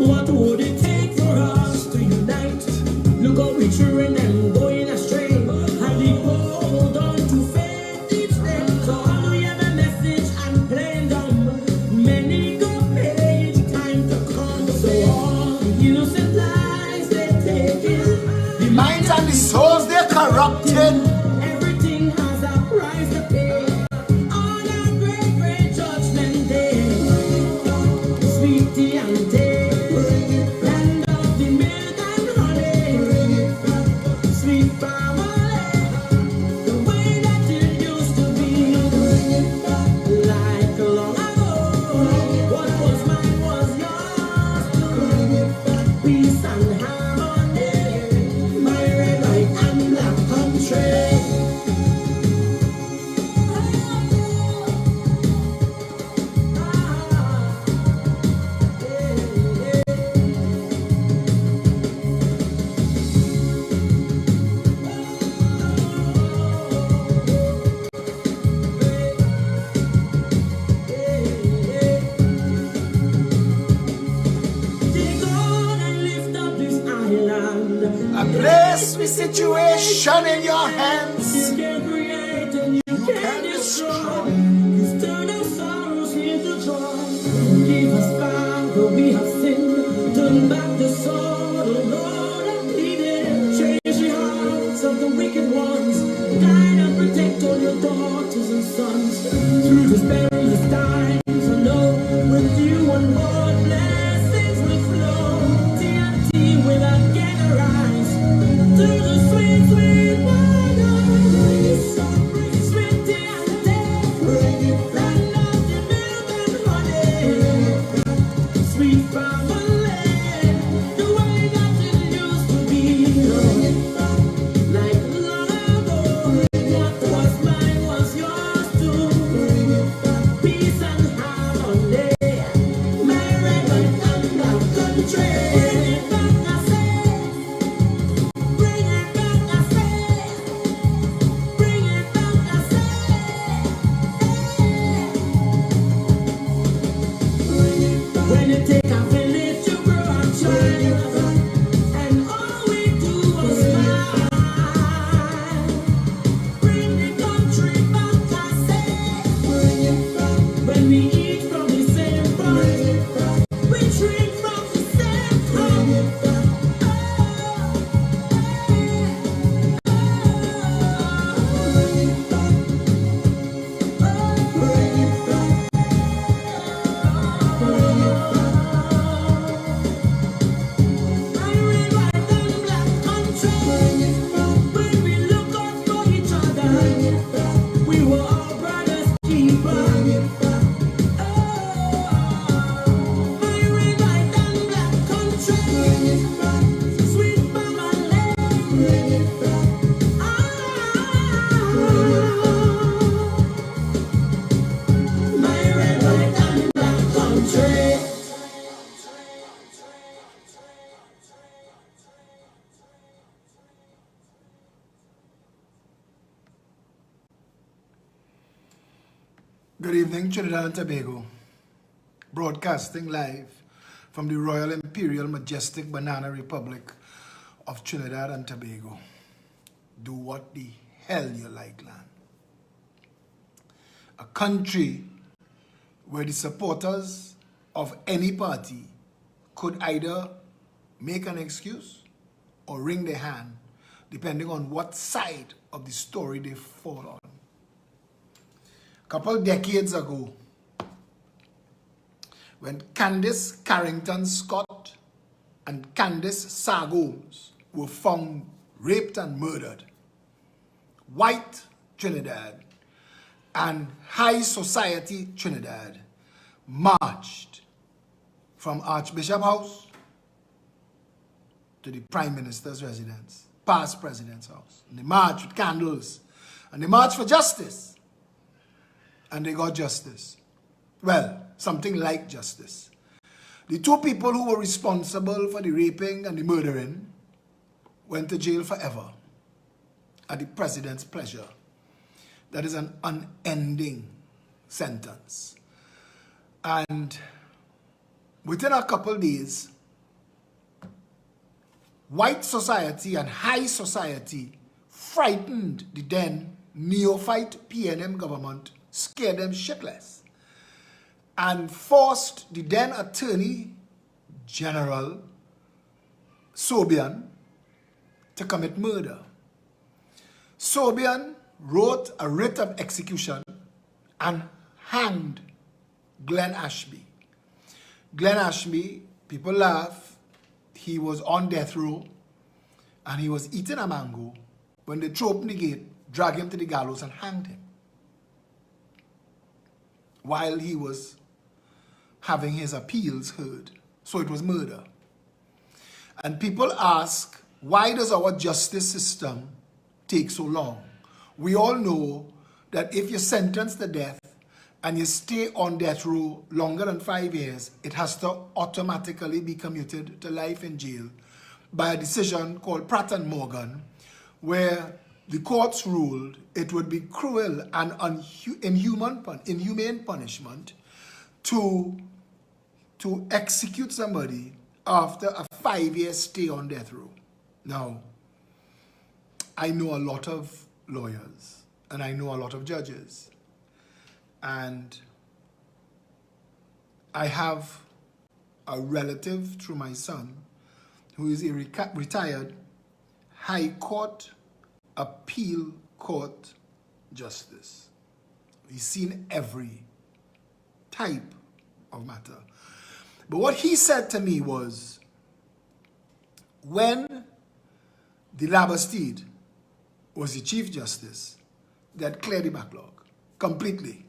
What would it take for us to unite? Look how we children and going astray. And we hold on to faith each day. So how do we have a message and plain dumb? Many go page, time to come. So all the innocent lives they take it. The Minds and the souls they're corrupted. Everything has a price to pay. On a great, great judgment day. Sweetie and day. Land of the milk and honey. Sweet family. The way that it used to be. Like long ago. What was mine was yours too. Peace and harmony. My red, white, and black country. Take on and lift up this island. I place the situation in your hands. You can create and you can destroy. You turn our sorrows into joy. Give us back what we have sinned. Turn back the sword, oh Lord, I pleaded. Change the hearts of the wicked ones. Guide and protect all your daughters and sons. Through this perilous times, I know with you on board, blessings will flow. TNT will again arise. To the sweet, sweet water. Sweet TNT. Land of the milk and honey. Sweet family. The way that it used to be. Like long ago. What was mine was yours too. Peace and harmony. My red, white, and black country. Bring it back, I say. Bring it back, I say. Bring it back, I say. When you take a village to grow a child, and all we do was smile. Bring the country back, I say. When we eat from the same pot, we drink from the same cup. My red, white, and black country. When we look out for each other, we were all brothers keepers. My red, white, and black country. Sweet family. My red, white, and black country. Good evening, Trinidad and Tobago. Broadcasting live from the Royal Imperial Majestic Banana Republic of Trinidad and Tobago. Do what the hell you like, land. A country where the supporters of any party could either make an excuse or wring their hand, depending on what side of the story they fall on. A couple decades ago, when Candace Carrington Scott and Candace Sargomes were found raped and murdered, white Trinidad and high society Trinidad marched from Archbishop House to the Prime Minister's residence, past President's house. And they marched with candles and they marched for justice. And they got justice. Well, something like justice. The two people who were responsible for the raping and the murdering went to jail forever at the president's pleasure. That is an unending sentence. And within a couple days, white society and high society frightened the then neophyte PNM government, scared them shitless, and forced the then Attorney General Sobian to commit murder. Sobian wrote a writ of execution and hanged Glenn Ashby. Glenn Ashby, people laugh, he was on death row and he was eating a mango when they threw open the gate, dragged him to the gallows and hanged him while he was having his appeals heard. So it was murder. And people ask, why does our justice system take so long? We all know that if you're sentenced to death and you stay on death row longer than 5 years, it has to automatically be commuted to life in jail by a decision called Pratt and Morgan, where the courts ruled it would be cruel and inhumane punishment to execute somebody after a 5-year stay on death row. Now, I know a lot of lawyers and I know a lot of judges, and I have a relative through my son who is a retired High Court Appeal Court Justice. He's seen every type of matter. But what he said to me was, when the Labastide was the Chief Justice, they had cleared the backlog completely.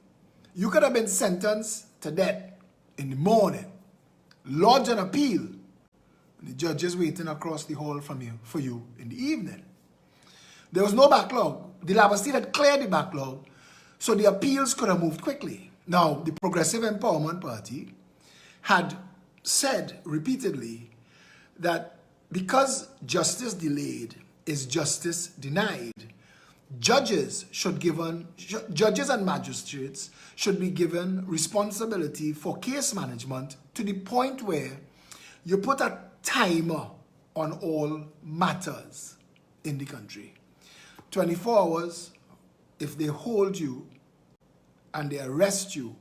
You could have been sentenced to death in the morning, lodge an appeal, and the judge is waiting across the hall for you in the evening. There was no backlog. The Labastide had cleared the backlog, so the appeals could have moved quickly. Now, the Progressive Empowerment Party had said repeatedly that because justice delayed is justice denied, judges and magistrates should be given responsibility for case management to the point where you put a timer on all matters in the country. 24 hours, if they hold you and they arrest you,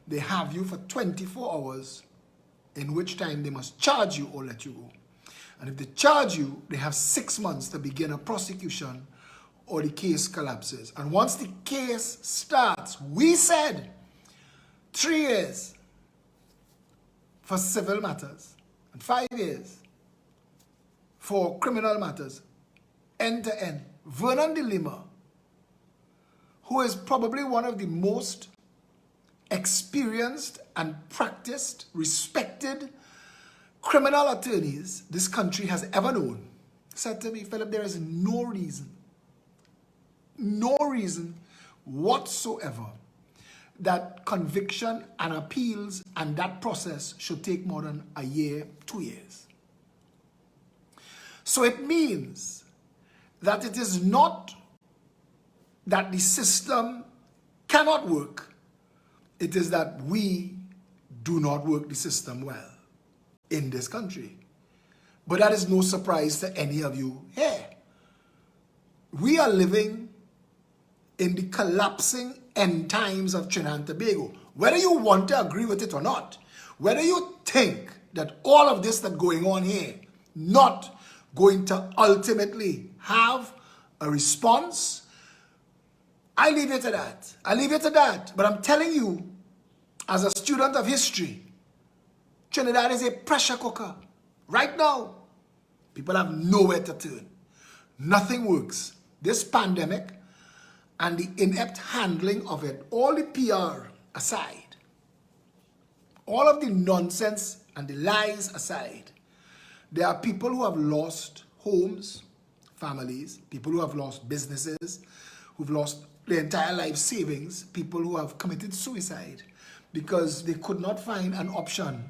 they have you for 24 hours, in which time they must charge you or let you go. And if they charge you, they have 6 months to begin a prosecution or the case collapses. And once the case starts, we said 3 years for civil matters and 5 years for criminal matters, end to end. Vernon de Lima, who is probably one of the most experienced and practiced, respected criminal attorneys this country has ever known, said to me, Philip, there is no reason whatsoever that conviction and appeals and that process should take more than a year, 2 years. So it means that it is not that the system cannot work, it is that we do not work the system well in this country. But that is no surprise to any of you here. We are living in the collapsing end times of Trinidad and Tobago. Whether you want to agree with it or not, whether you think that all of this that's going on here not going to ultimately have a response, I leave it to that. I leave it to that. But I'm telling you, as a student of history, Trinidad is a pressure cooker. Right now, people have nowhere to turn. Nothing works. This pandemic and the inept handling of it, all the PR aside, all of the nonsense and the lies aside, there are people who have lost homes, families, people who have lost businesses, who've lost their entire life savings, people who have committed suicide because they could not find an option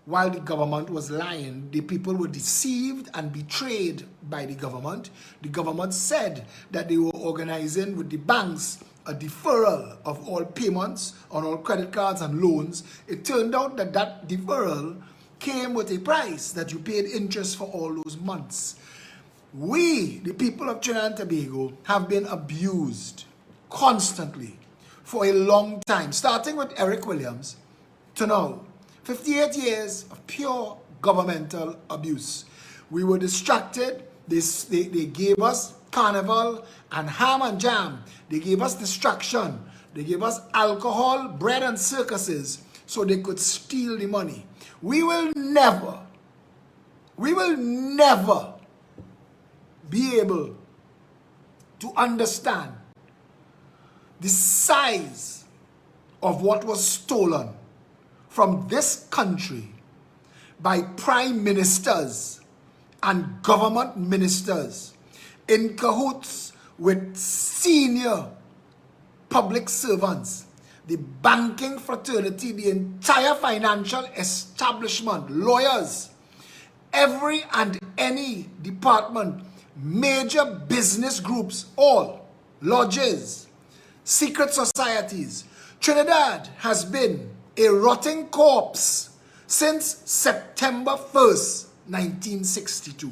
while the government was lying. The people were deceived and betrayed by the government. The government said that they were organizing with the banks a deferral of all payments on all credit cards and loans. It turned out that that deferral came with a price that you paid interest for all those months. We, the people of Trinidad and Tobago, have been abused constantly for a long time, starting with Eric Williams to now. 58 years of pure governmental abuse. We were distracted. They gave us carnival and ham and jam. They gave us distraction. They gave us alcohol, bread, and circuses so they could steal the money. We will never be able to understand the size of what was stolen from this country by prime ministers and government ministers in cahoots with senior public servants, the banking fraternity, the entire financial establishment, lawyers, every and any department, major business groups, all, lodges, secret societies. Trinidad has been a rotting corpse since September 1st, 1962.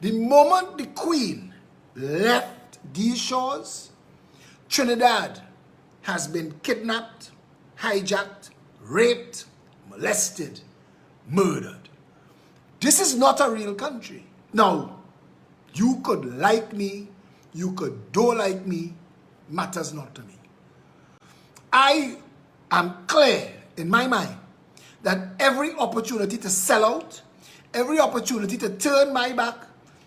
The moment the Queen left these shores, Trinidad has been kidnapped, hijacked, raped, molested, murdered. This is not a real country. Now, you could like me, you could don't like me, matters not to me. I am clear in my mind that every opportunity to sell out, every opportunity to turn my back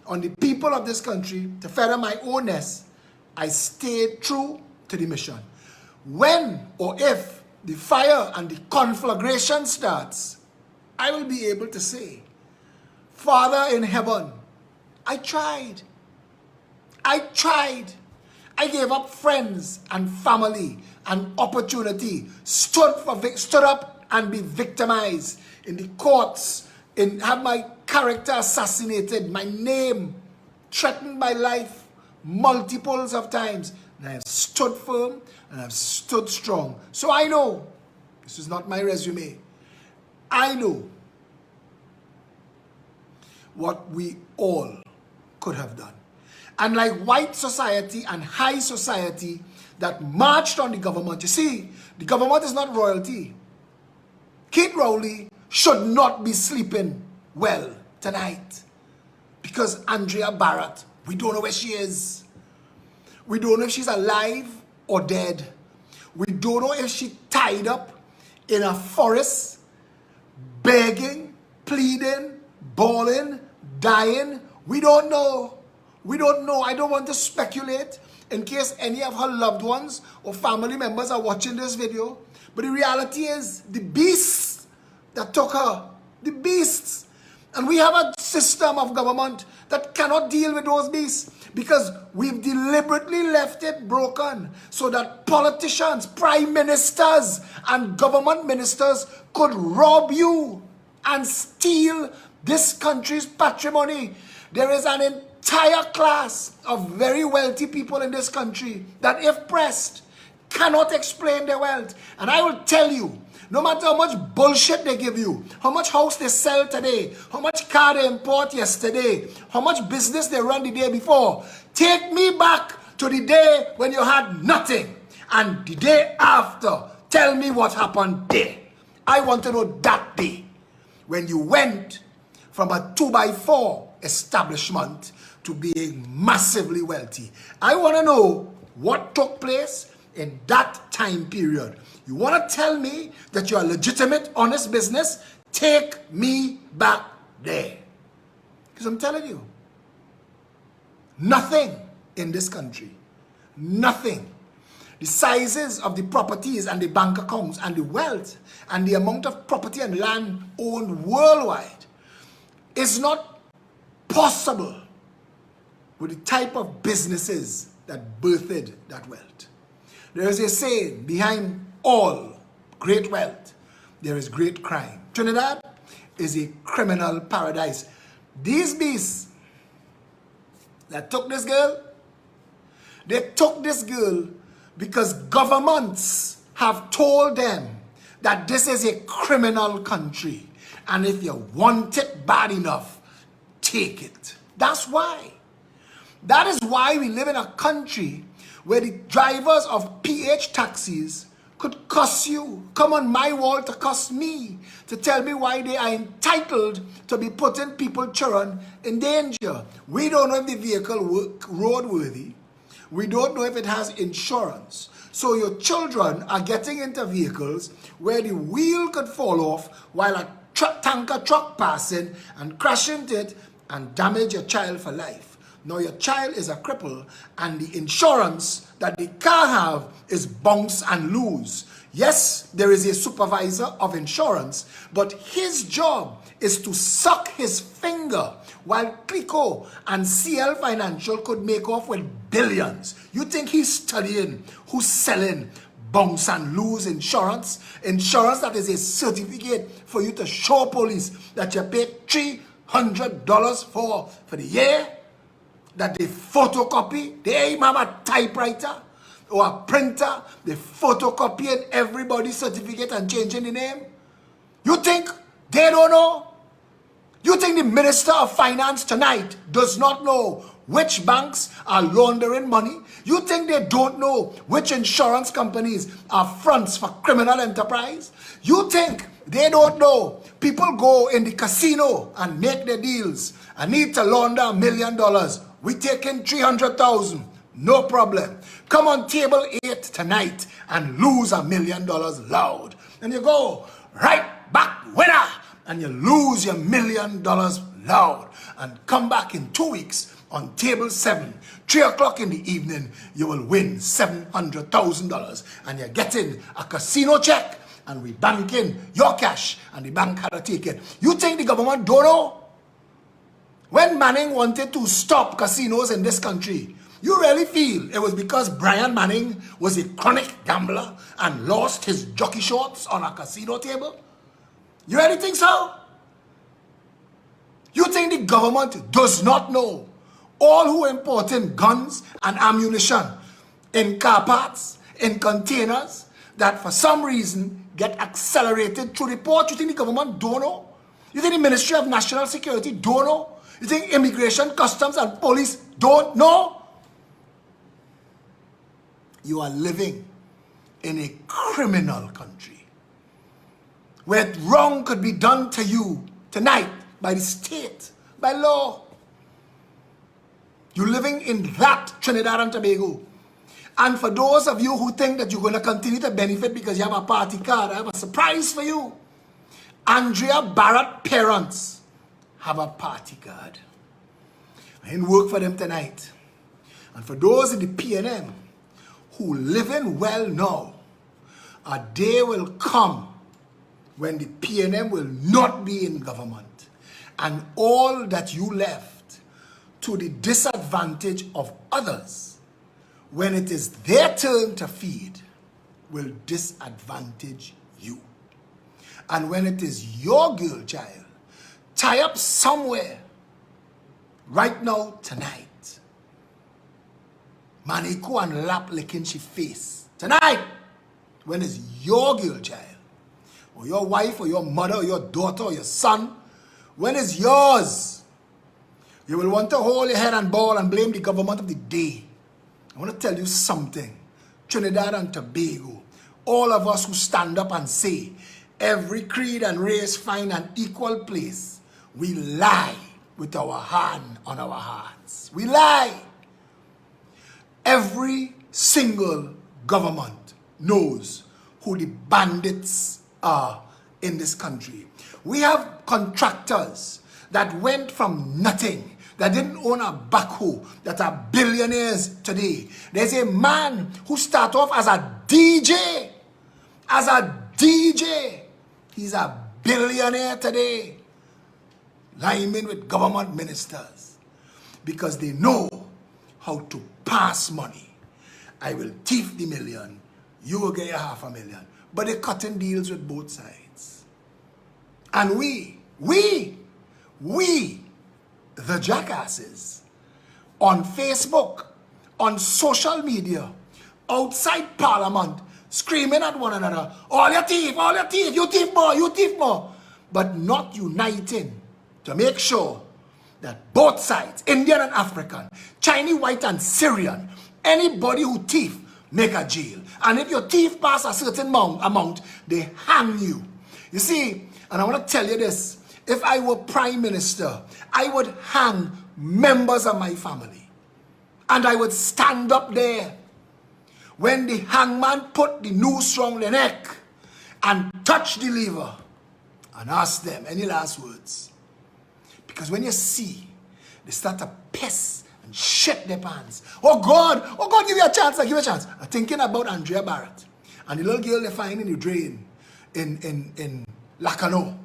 on the people of this country, to feather my own nest, I stayed true to the mission. When or if the fire and the conflagration starts, I will be able to say, Father in heaven, I tried. I gave up friends and family and opportunity, stood up and be victimized in the courts, have my character assassinated, my name threatened, my life multiples of times. And I have stood firm and I have stood strong. So I know, this is not my resume, I know what we all could have done. And like white society and high society that marched on the government, you see, the government is not royalty. Kate Rowley should not be sleeping well tonight because Andrea Barrett, we don't know where she is. We don't know if she's alive or dead. We don't know if she tied up in a forest, begging, pleading, bawling, dying. We don't know. We don't know. I don't want to speculate in case any of her loved ones or family members are watching this video. But the reality is the beasts that took her, the beasts. And we have a system of government that cannot deal with those beasts because we've deliberately left it broken so that politicians, prime ministers, and government ministers could rob you and steal this country's patrimony. There is an entire class of very wealthy people in this country that, if pressed, cannot explain their wealth. And I will tell you, no matter how much bullshit they give you, how much house they sell today, how much car they import yesterday, how much business they run the day before, take me back to the day when you had nothing. And the day after, tell me what happened there. I want to know that day when you went from a 2x4 establishment to being massively wealthy. I want to know what took place in that time period. You want to tell me that you're a legitimate, honest business? Take me back there. Because I'm telling you, nothing in this country, nothing. The sizes of the properties and the bank accounts and the wealth and the amount of property and land owned worldwide is not possible with the type of businesses that birthed that wealth. There is a saying, behind all great wealth, there is great crime. Trinidad is a criminal paradise. These beasts that took this girl, they took this girl because governments have told them that this is a criminal country And if you want it bad enough, take it. That's why. That is why we live in a country where the drivers of PH taxis could cuss you, come on my wall to cuss me, to tell me why they are entitled to be putting people, children, in danger. We don't know if the vehicle roadworthy. We don't know if it has insurance. So your children are getting into vehicles where the wheel could fall off while a tanker truck passing and crash into it and damage your child for life. Now your child is a cripple and the insurance that the car have is bounce and lose. Yes, there is a supervisor of insurance, but his job is to suck his finger while Clico and CL Financial could make off with billions. You think he's studying who's selling bounce and lose insurance? Insurance that is a certificate for you to show police that you paid $300 for the year, that they photocopy. They even have a typewriter or a printer. They photocopying everybody's certificate and changing the name. You think they don't know? You think the Minister of Finance tonight does not know which banks are laundering money? You think they don't know which insurance companies are fronts for criminal enterprise? You think they don't know people go in the casino and make their deals and need to launder $1 million? We take in 300,000, no problem. Come on table 8 tonight and lose $1 million loud. And you go right back winner and you lose your $1 million loud. And come back in 2 weeks on table 7, 3 o'clock in the evening, you will win $700,000 and you're getting a casino check and we bank in your cash and the bank had to take it. You think the government don't know? When Manning wanted to stop casinos in this country, you really feel it was because Brian Manning was a chronic gambler and lost his jockey shorts on a casino table? You really think so? You think the government does not know all who importing guns and ammunition in car parts, in containers, that for some reason get accelerated through the port? You think the government don't know? You think the Ministry of National Security don't know? You think Immigration, Customs, and Police don't know? You are living in a criminal country where wrong could be done to you tonight by the state, by law. You're living in that Trinidad and Tobago. And for those of you who think that you're going to continue to benefit because you have a party card, I have a surprise for you. Andrea Barrett's parents have a party card. I didn't work for them tonight. And for those in the PNM who living well now, a day will come when the PNM will not be in government and all that you left to the disadvantage of others, when it is their turn to feed, will disadvantage you. And when it is your girl child tie up somewhere right now tonight, Manico and lap licking she face tonight, when it's your girl child or your wife or your mother or your daughter or your son, when it's yours, you will want to hold your head and ball and blame the government of the day. I want to tell you something. Trinidad and Tobago, all of us who stand up and say every creed and race find an equal place, we lie with our hand on our hearts. We lie. Every single government knows who the bandits are in this country. We have contractors that went from nothing, that didn't own a backhoe, that are billionaires today. There's a man who started off as a DJ. As a DJ. He's a billionaire today. Liming with government ministers because they know how to pass money. I will thief the $1 million, you will get your $500,000. But they're cutting deals with both sides. And we, the jackasses, on Facebook, on social media, outside Parliament, screaming at one another, all you thief, you thief more. but not uniting to make sure that both sides, Indian and African, Chinese, white and Syrian, anybody who thief, make a jail. And if your thief pass a certain amount, they hang you. You see, and I want to tell you this, if I were prime minister, I would hang members of my family. And I would stand up there when the hangman put the noose round the neck and touch the lever and ask them, any last words? Because when you see, they start to piss and shit their pants. Oh God, give you a chance, give you a chance. I'm thinking about Andrea Barrett and the little girl they find in the drain in Lacano.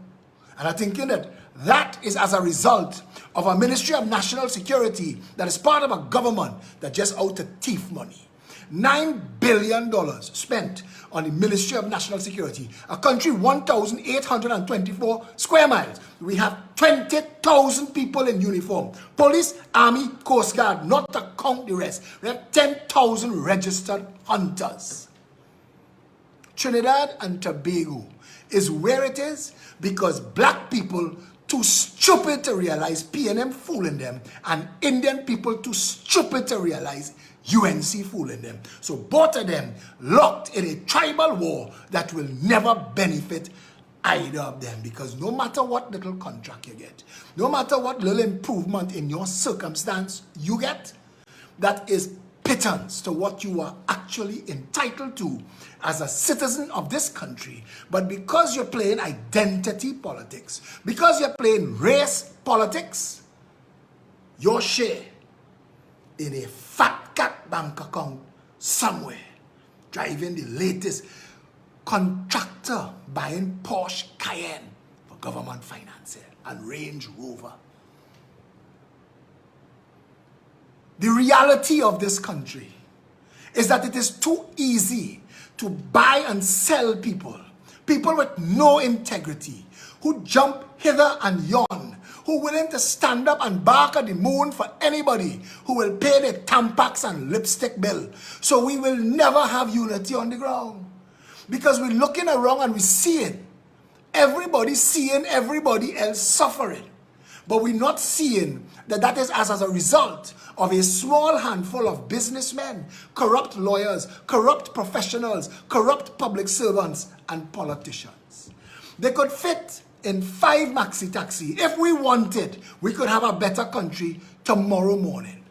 And I'm thinking that is as a result of a Ministry of National Security that is part of a government that just out to thief money. $9 billion spent on the Ministry of National Security. A country 1,824 square miles. We have 20,000 people in uniform. Police, Army, Coast Guard, not to count the rest. We have 10,000 registered hunters. Trinidad and Tobago is where it is because black people too stupid to realize PNM fooling them and Indian people too stupid to realize UNC fooling them. So both of them locked in a tribal war that will never benefit either of them, because no matter what little contract you get, no matter what little improvement in your circumstance you get, that is pittance to what you are actually entitled to as a citizen of this country. But because you're playing identity politics, because you're playing race politics, your share in a fat cat bank account somewhere, driving the latest contractor, buying Porsche Cayenne for government financing and Range Rover. The reality of this country is that it is too easy to buy and sell people with no integrity, who jump hither and yon, who are willing to stand up and bark at the moon for anybody who will pay the Tampax and lipstick bill. So we will never have unity on the ground, because we're looking around and we're seeing everybody seeing everybody else suffering, but we're not seeing that is as a result of a small handful of businessmen, corrupt lawyers, corrupt professionals, corrupt public servants, and politicians. They could fit in 5 maxi taxi. If we wanted, we could have a better country tomorrow morning.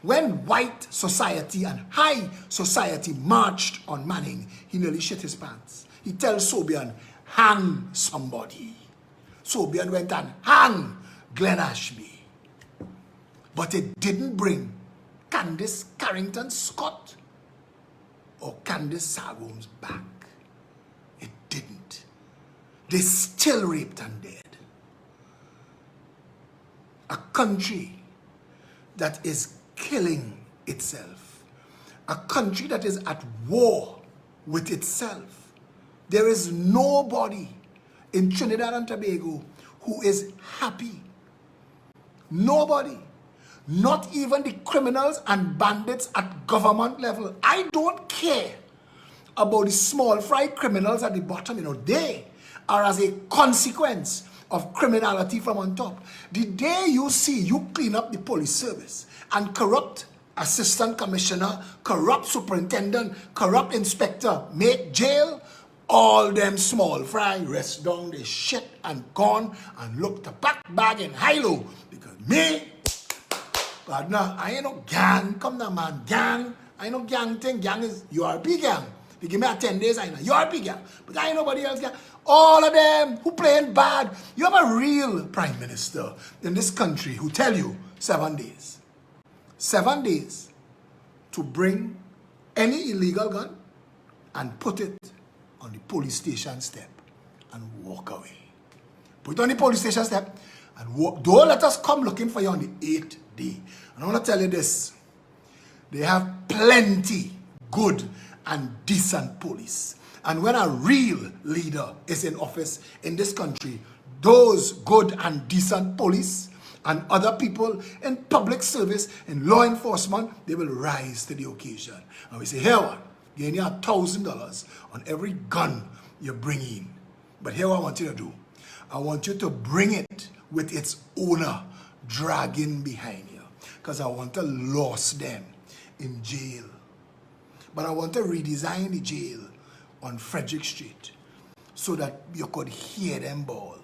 When white society and high society marched on Manning, he nearly shit his pants. He tells Sobian, hang somebody. Sobian went and hang Glenn Ashby. But it didn't bring Candace Carrington Scott or Candace Sargomes back. It didn't. They still raped and dead. A country that is killing itself. A country that is at war with itself. There is nobody in Trinidad and Tobago who is happy. Nobody. Not even the criminals and bandits at government level. I don't care about the small fry criminals at the bottom. They are as a consequence of criminality from on top. The day you see you clean up the police service and corrupt assistant commissioner, corrupt superintendent, corrupt inspector make jail, all them small fry rest down the shit and gone and look to pack bag in high-low, because me, God, no, I ain't no gang. Come now, man. Gang. I ain't no gang thing. Gang is URP gang. If you give me a 10 days, I know URP gang. But I ain't nobody else gang. All of them who playing bad. You have a real prime minister in this country who tell you 7 days. 7 days to bring any illegal gun and put it on the police station step and walk away. Put it on the police station step and walk. Don't let us come looking for you on the 8th day. And I want to tell you this. They have plenty good and decent police. And when a real leader is in office in this country, those good and decent police and other people in public service, in law enforcement, they will rise to the occasion. And we say, here what? Give you $1,000 on every gun you bring in. But here what I want you to do. I want you to bring it with its owner dragging behind you. Because I want to lose them in jail. But I want to redesign the jail on Frederick Street so that you could hear them bawl.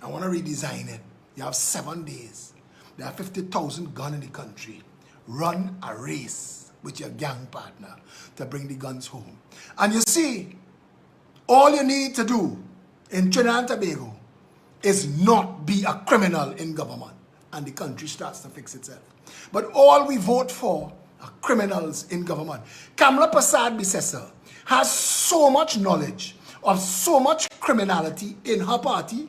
I want to redesign it. You have 7 days. There are 50,000 guns in the country. Run a race with your gang partner to bring the guns home. And you see, all you need to do in Trinidad and Tobago is not be a criminal in government, and the country starts to fix itself. But all we vote for are criminals in government. Kamla Prasad Bisesa has so much knowledge of so much criminality in her party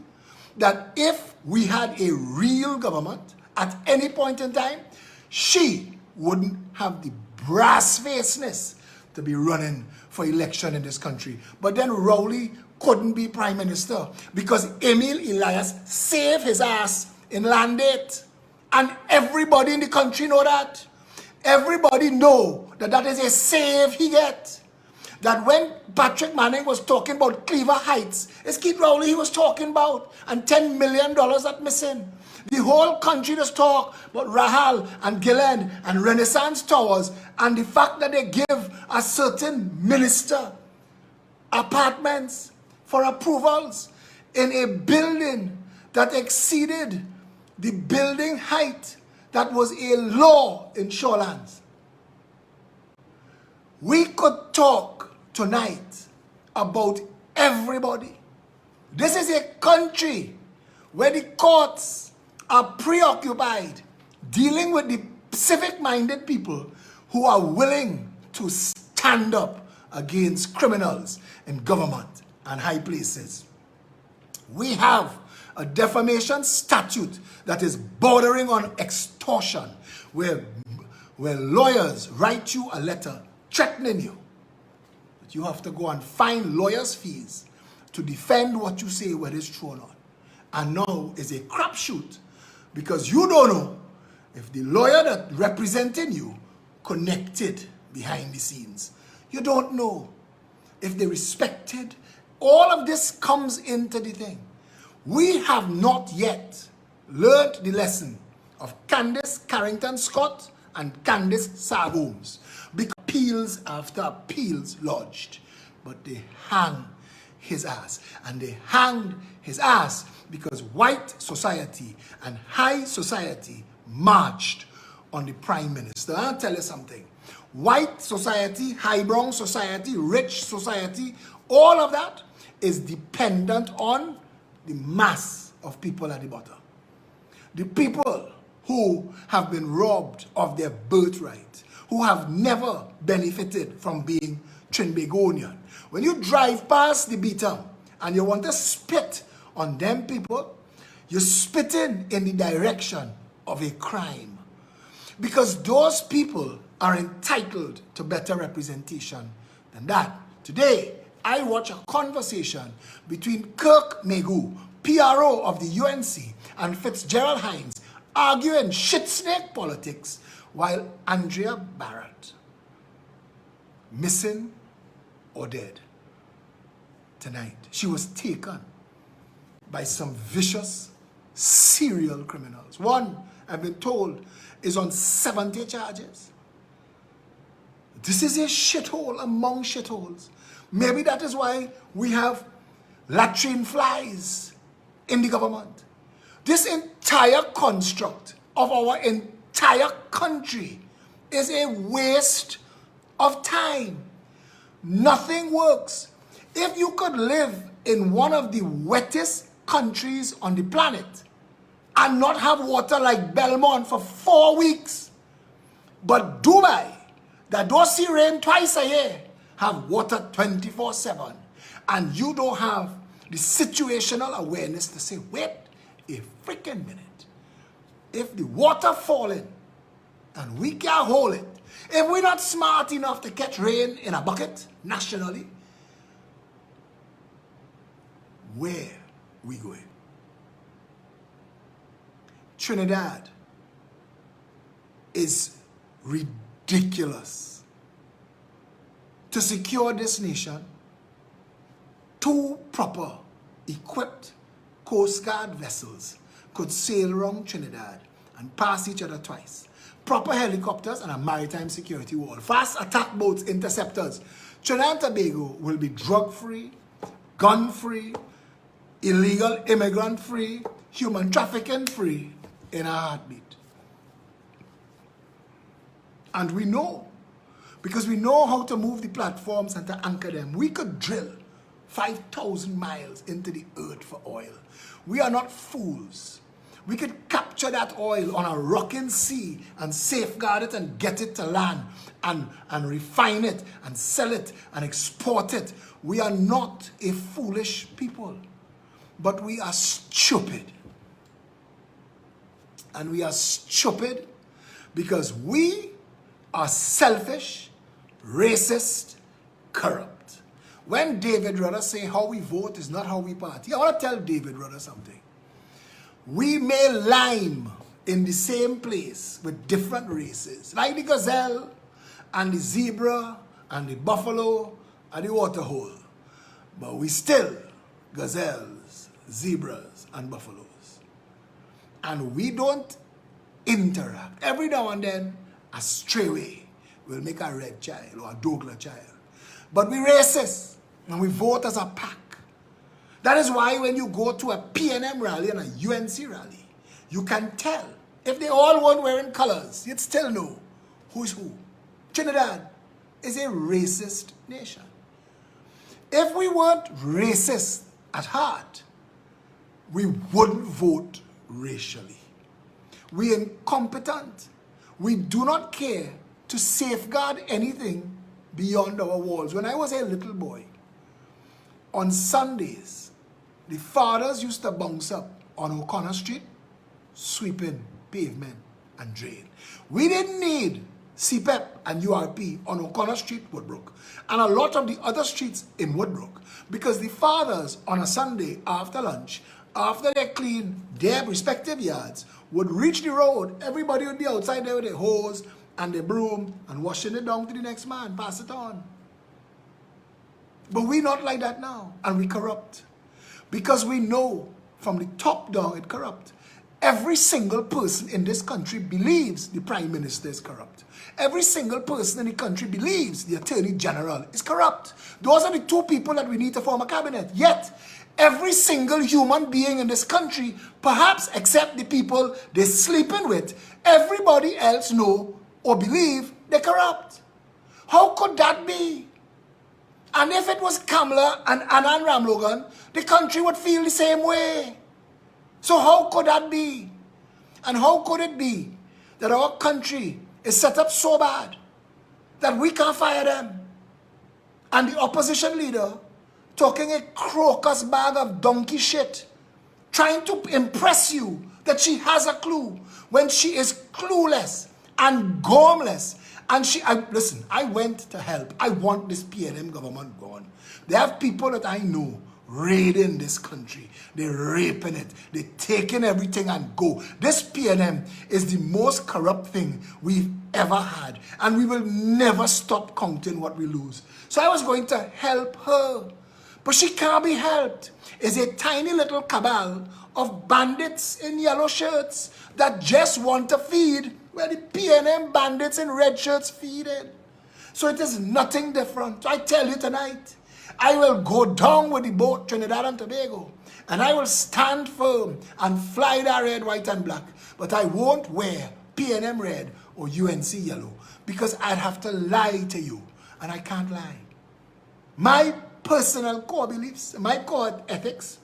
that if we had a real government at any point in time, she wouldn't have the brass-facedness to be running for election in this country. But then Rowley couldn't be prime minister because Emil Elias saved his ass in Landate. And everybody in the country know that. Everybody know that that is a save he get. That when Patrick Manning was talking about Cleaver Heights, it's Keith Rowley he was talking about, and $10 million that missing. The whole country just talk about Rahal and Gillen and Renaissance Towers and the fact that they give a certain minister apartments for approvals in a building that exceeded the building height that was a law in Shorelands. We could talk tonight about everybody. This is a country where the courts are preoccupied dealing with the civic-minded people who are willing to stand up against criminals in government and high places. We have a defamation statute that is bordering on extortion, where lawyers write you a letter threatening you. But you have to go and find lawyers' fees to defend what you say when it's thrown on. And now is a crapshoot because you don't know if the lawyer that representing you connected behind the scenes. You don't know if they respected. All of this comes into the thing. We have not yet learned the lesson of Candace Carrington Scott and Candace Sargomes, because appeals after appeals lodged, but they hang his ass. And they hanged his ass because white society and high society marched on the prime minister. I'll tell you something. White society, highbrow society, rich society, all of that is dependent on the mass of people at the bottom. The people who have been robbed of their birthright, who have never benefited from being Trinbagonian. When you drive past the beater and you want to spit on them people, you're spitting in the direction of a crime. Because those people are entitled to better representation than that. Today, I watch a conversation between Kirk Megu, PRO of the UNC, and Fitzgerald Hines arguing shit snake politics while Andrea Barrett, missing or dead tonight. She was taken by some vicious serial criminals. One, I've been told, is on 70 charges. This is a shithole among shitholes. Maybe that is why we have latrine flies in the government. This entire construct of our entire country is a waste of time. Nothing works. If you could live in one of the wettest countries on the planet and not have water like Belmont for 4 weeks, but Dubai, that don't see rain twice a year, have water 24/7, and you don't have the situational awareness to say, wait a freaking minute. If the water falling and we can't hold it, if we're not smart enough to catch rain in a bucket nationally, where we going? Trinidad is ridiculous. To secure this nation, 2 proper, equipped Coast Guard vessels could sail around Trinidad and pass each other twice. Proper helicopters and a maritime security wall. Fast attack boats, interceptors. Trinidad and Tobago will be drug-free, gun-free, illegal immigrant-free, human trafficking-free in a heartbeat. And we know, because we know how to move the platforms and to anchor them. We could drill 5,000 miles into the earth for oil. We are not fools. We could capture that oil on a rocking sea and safeguard it and get it to land and refine it and sell it and export it. We are not a foolish people, but we are stupid. And we are stupid because we are selfish, racist, corrupt. When David Rudder say how we vote is not how we party, I want to tell David Rudder something. We may lime in the same place with different races, like the gazelle and the zebra and the buffalo and the waterhole. But we still gazelles, zebras, and buffaloes. And we don't interact. Every now and then, a strayway will make a red child or a Douglas child. But we racist and we vote as a pack. That is why when you go to a PNM rally and a UNC rally, you can tell. If they all weren't wearing colors, you'd still know who's who. Trinidad is a racist nation. If we weren't racist at heart, we wouldn't vote racially. We're incompetent. We do not care to safeguard anything beyond our walls. When I was a little boy, on Sundays, the fathers used to bounce up on O'Connor Street, sweeping pavement and drain. We didn't need CPEP and URP on O'Connor Street, Woodbrook, and a lot of the other streets in Woodbrook, because the fathers on a Sunday after lunch, after they clean their respective yards, would reach the road. Everybody would be outside there with their hose and their broom and washing it down to the next man, pass it on. But we're not like that now, and we corrupt. Because we know from the top down it corrupt. Every single person in this country believes the Prime Minister is corrupt. Every single person in the country believes the Attorney General is corrupt. Those are the two people that we need to form a cabinet. Yet, every single human being in this country, perhaps except the people they're sleeping with, everybody else know or believe they're corrupt. How could that be? And if it was Kamala and Anand Ramlogan, the country would feel the same way. So how could that be? And how could it be that our country is set up so bad that we can't fire them? And the opposition leader talking a crocus bag of donkey shit, trying to impress you that she has a clue when she is clueless and gormless. And listen, I went to help. I want this PNM government gone. They have people that I know raiding this country. They're raping it. They're taking everything and go. This PNM is the most corrupt thing we've ever had. And we will never stop counting what we lose. So I was going to help her. But she can't be helped. It's a tiny little cabal of bandits in yellow shirts that just want to feed where the PNM bandits in red shirts feeded. So it is nothing different. So I tell you tonight, I will go down with the boat Trinidad and Tobago, and I will stand firm and fly that red, white, and black. But I won't wear PNM red or UNC yellow, because I'd have to lie to you, and I can't lie. My personal core beliefs, my core ethics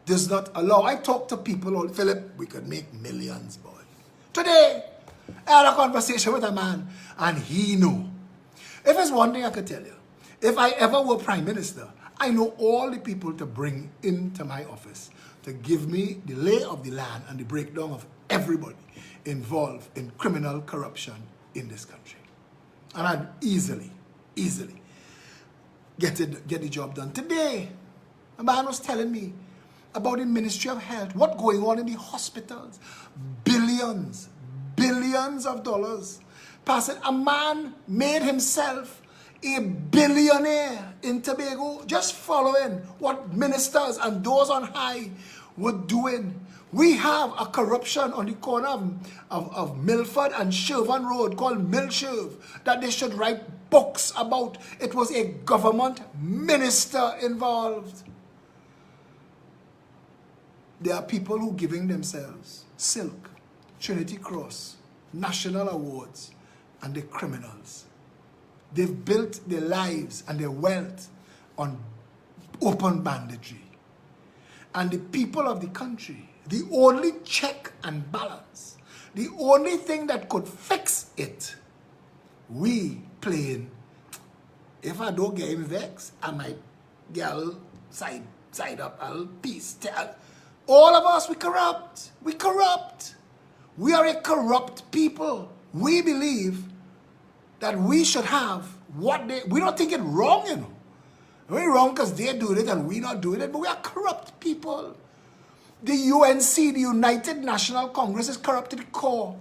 does not allow. I talk to people, Phillip, we could make millions, boy. Today, I had a conversation with a man, and he knew. If there's one thing I could tell you, if I ever were Prime Minister, I know all the people to bring into my office to give me the lay of the land and the breakdown of everybody involved in criminal corruption in this country. And I'd easily get the job done. Today, a man was telling me about the Ministry of Health, what's going on in the hospitals. Billions of dollars passing. A man made himself a billionaire in Tobago, just following what ministers and those on high were doing. We have a corruption on the corner of Milford and Shervan Road called Milsherv that they should write books about. It was a government minister involved. There are people who are giving themselves Silk, Trinity Cross, national awards, and they're criminals. They've built their lives and their wealth on open banditry. And the people of the country, the only check and balance, the only thing that could fix it, we playing. If I don't get him vexed, I might get a little side up, a little piece. All of us, we corrupt. We corrupt. We are a corrupt people. We believe that we should have what we don't think it wrong, you know. We're wrong because they're doing it and we're not doing it, but we are corrupt people. The UNC, the United National Congress, is corrupt to the core.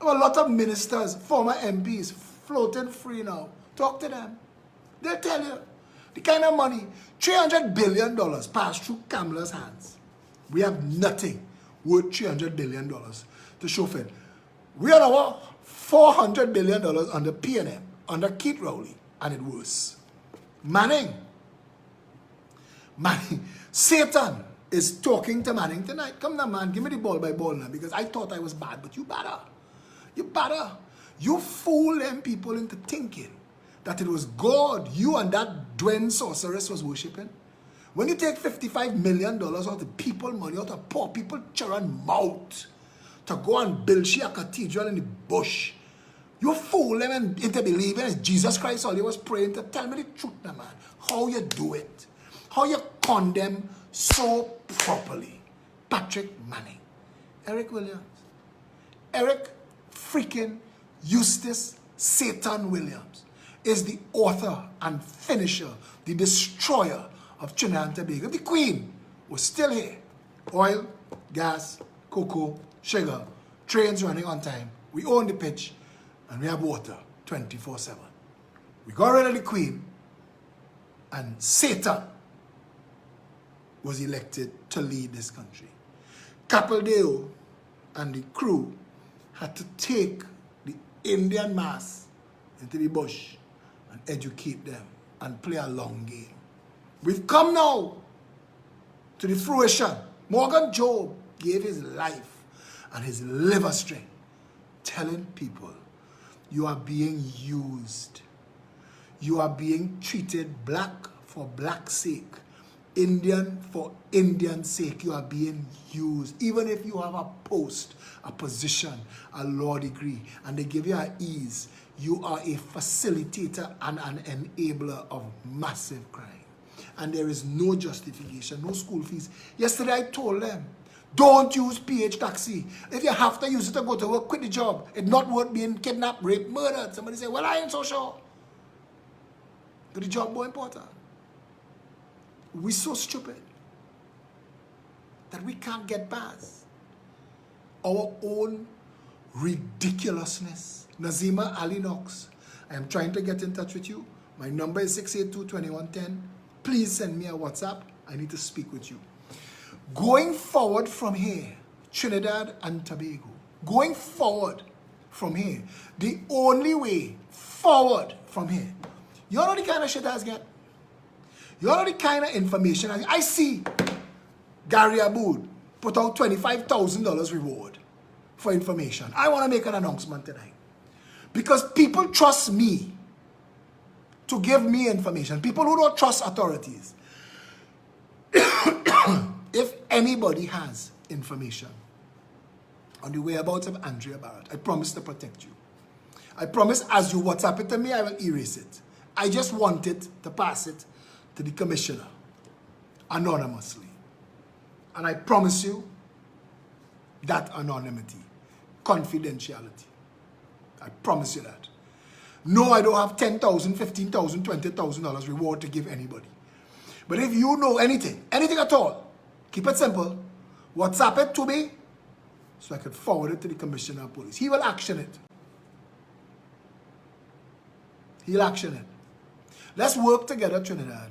There are a lot of ministers, former MPs, floating free now. Talk to them. They'll tell you the kind of money, $300 billion passed through Kamala's hands. We have nothing worth $300 billion to show for it. We are now $400 billion under PNM, under Keith Rowley, and it was. Manning, Satan is talking to Manning tonight. Come now, man, give me the ball by ball now, because I thought I was bad, but you better. You better. You fool them people into thinking that it was God you and that Dwayne sorceress was worshipping. When you take $55 million out of people money, out of poor people children mouth, to go and build a cathedral in the bush, you fool them into believing it's Jesus Christ all you was praying to. Tell me the truth now, man. How you do it. How you condemn so properly. Patrick Manning. Eric Williams. Eric freaking Eustace Satan Williams is the author and finisher, the destroyer of Trinidad and Tobago. The Queen was still here. Oil, gas, cocoa, sugar, trains running on time. We own the pitch and we have water 24/7. We got rid of the Queen and Satan was elected to lead this country. Capildeo and the crew had to take the Indian mass into the bush and educate them and play a long game. We've come now to the fruition. Morgan Job gave his life and his liver string telling people, you are being used. You are being treated black for black's sake. Indian for Indian's sake. You are being used. Even if you have a post, a position, a law degree, and they give you an ease, you are a facilitator and an enabler of massive crime. And there is no justification, no school fees. Yesterday I told them, don't use PH taxi. If you have to use it to go to work, quit the job. It's not worth being kidnapped, raped, murdered. Somebody say, well, I ain't so sure. But the job more important. We're so stupid that we can't get past our own ridiculousness. Nazima Ali Knox, I am trying to get in touch with you. My number is 682-2110. Please send me a WhatsApp. I need to speak with you. Going forward from here, Trinidad and Tobago, going forward from here, the only way forward from here, you know the kind of shit I get? You know the kind of information I see Gary Aboud put out $25,000 reward for information. I want to make an announcement tonight. Because people trust me to give me information. People who don't trust authorities. If anybody has information on the whereabouts of Andrea Barrett, I promise to protect you. I promise as you WhatsApp it to me, I will erase it. I just want it to pass it to the commissioner anonymously. And I promise you that anonymity, confidentiality. I promise you that. No, I don't have $10,000, $15,000, $20,000 reward to give anybody. But if you know anything at all, keep it simple. WhatsApp it to me so I can forward it to the commissioner of police. He will action it. He'll action it. Let's work together, Trinidad.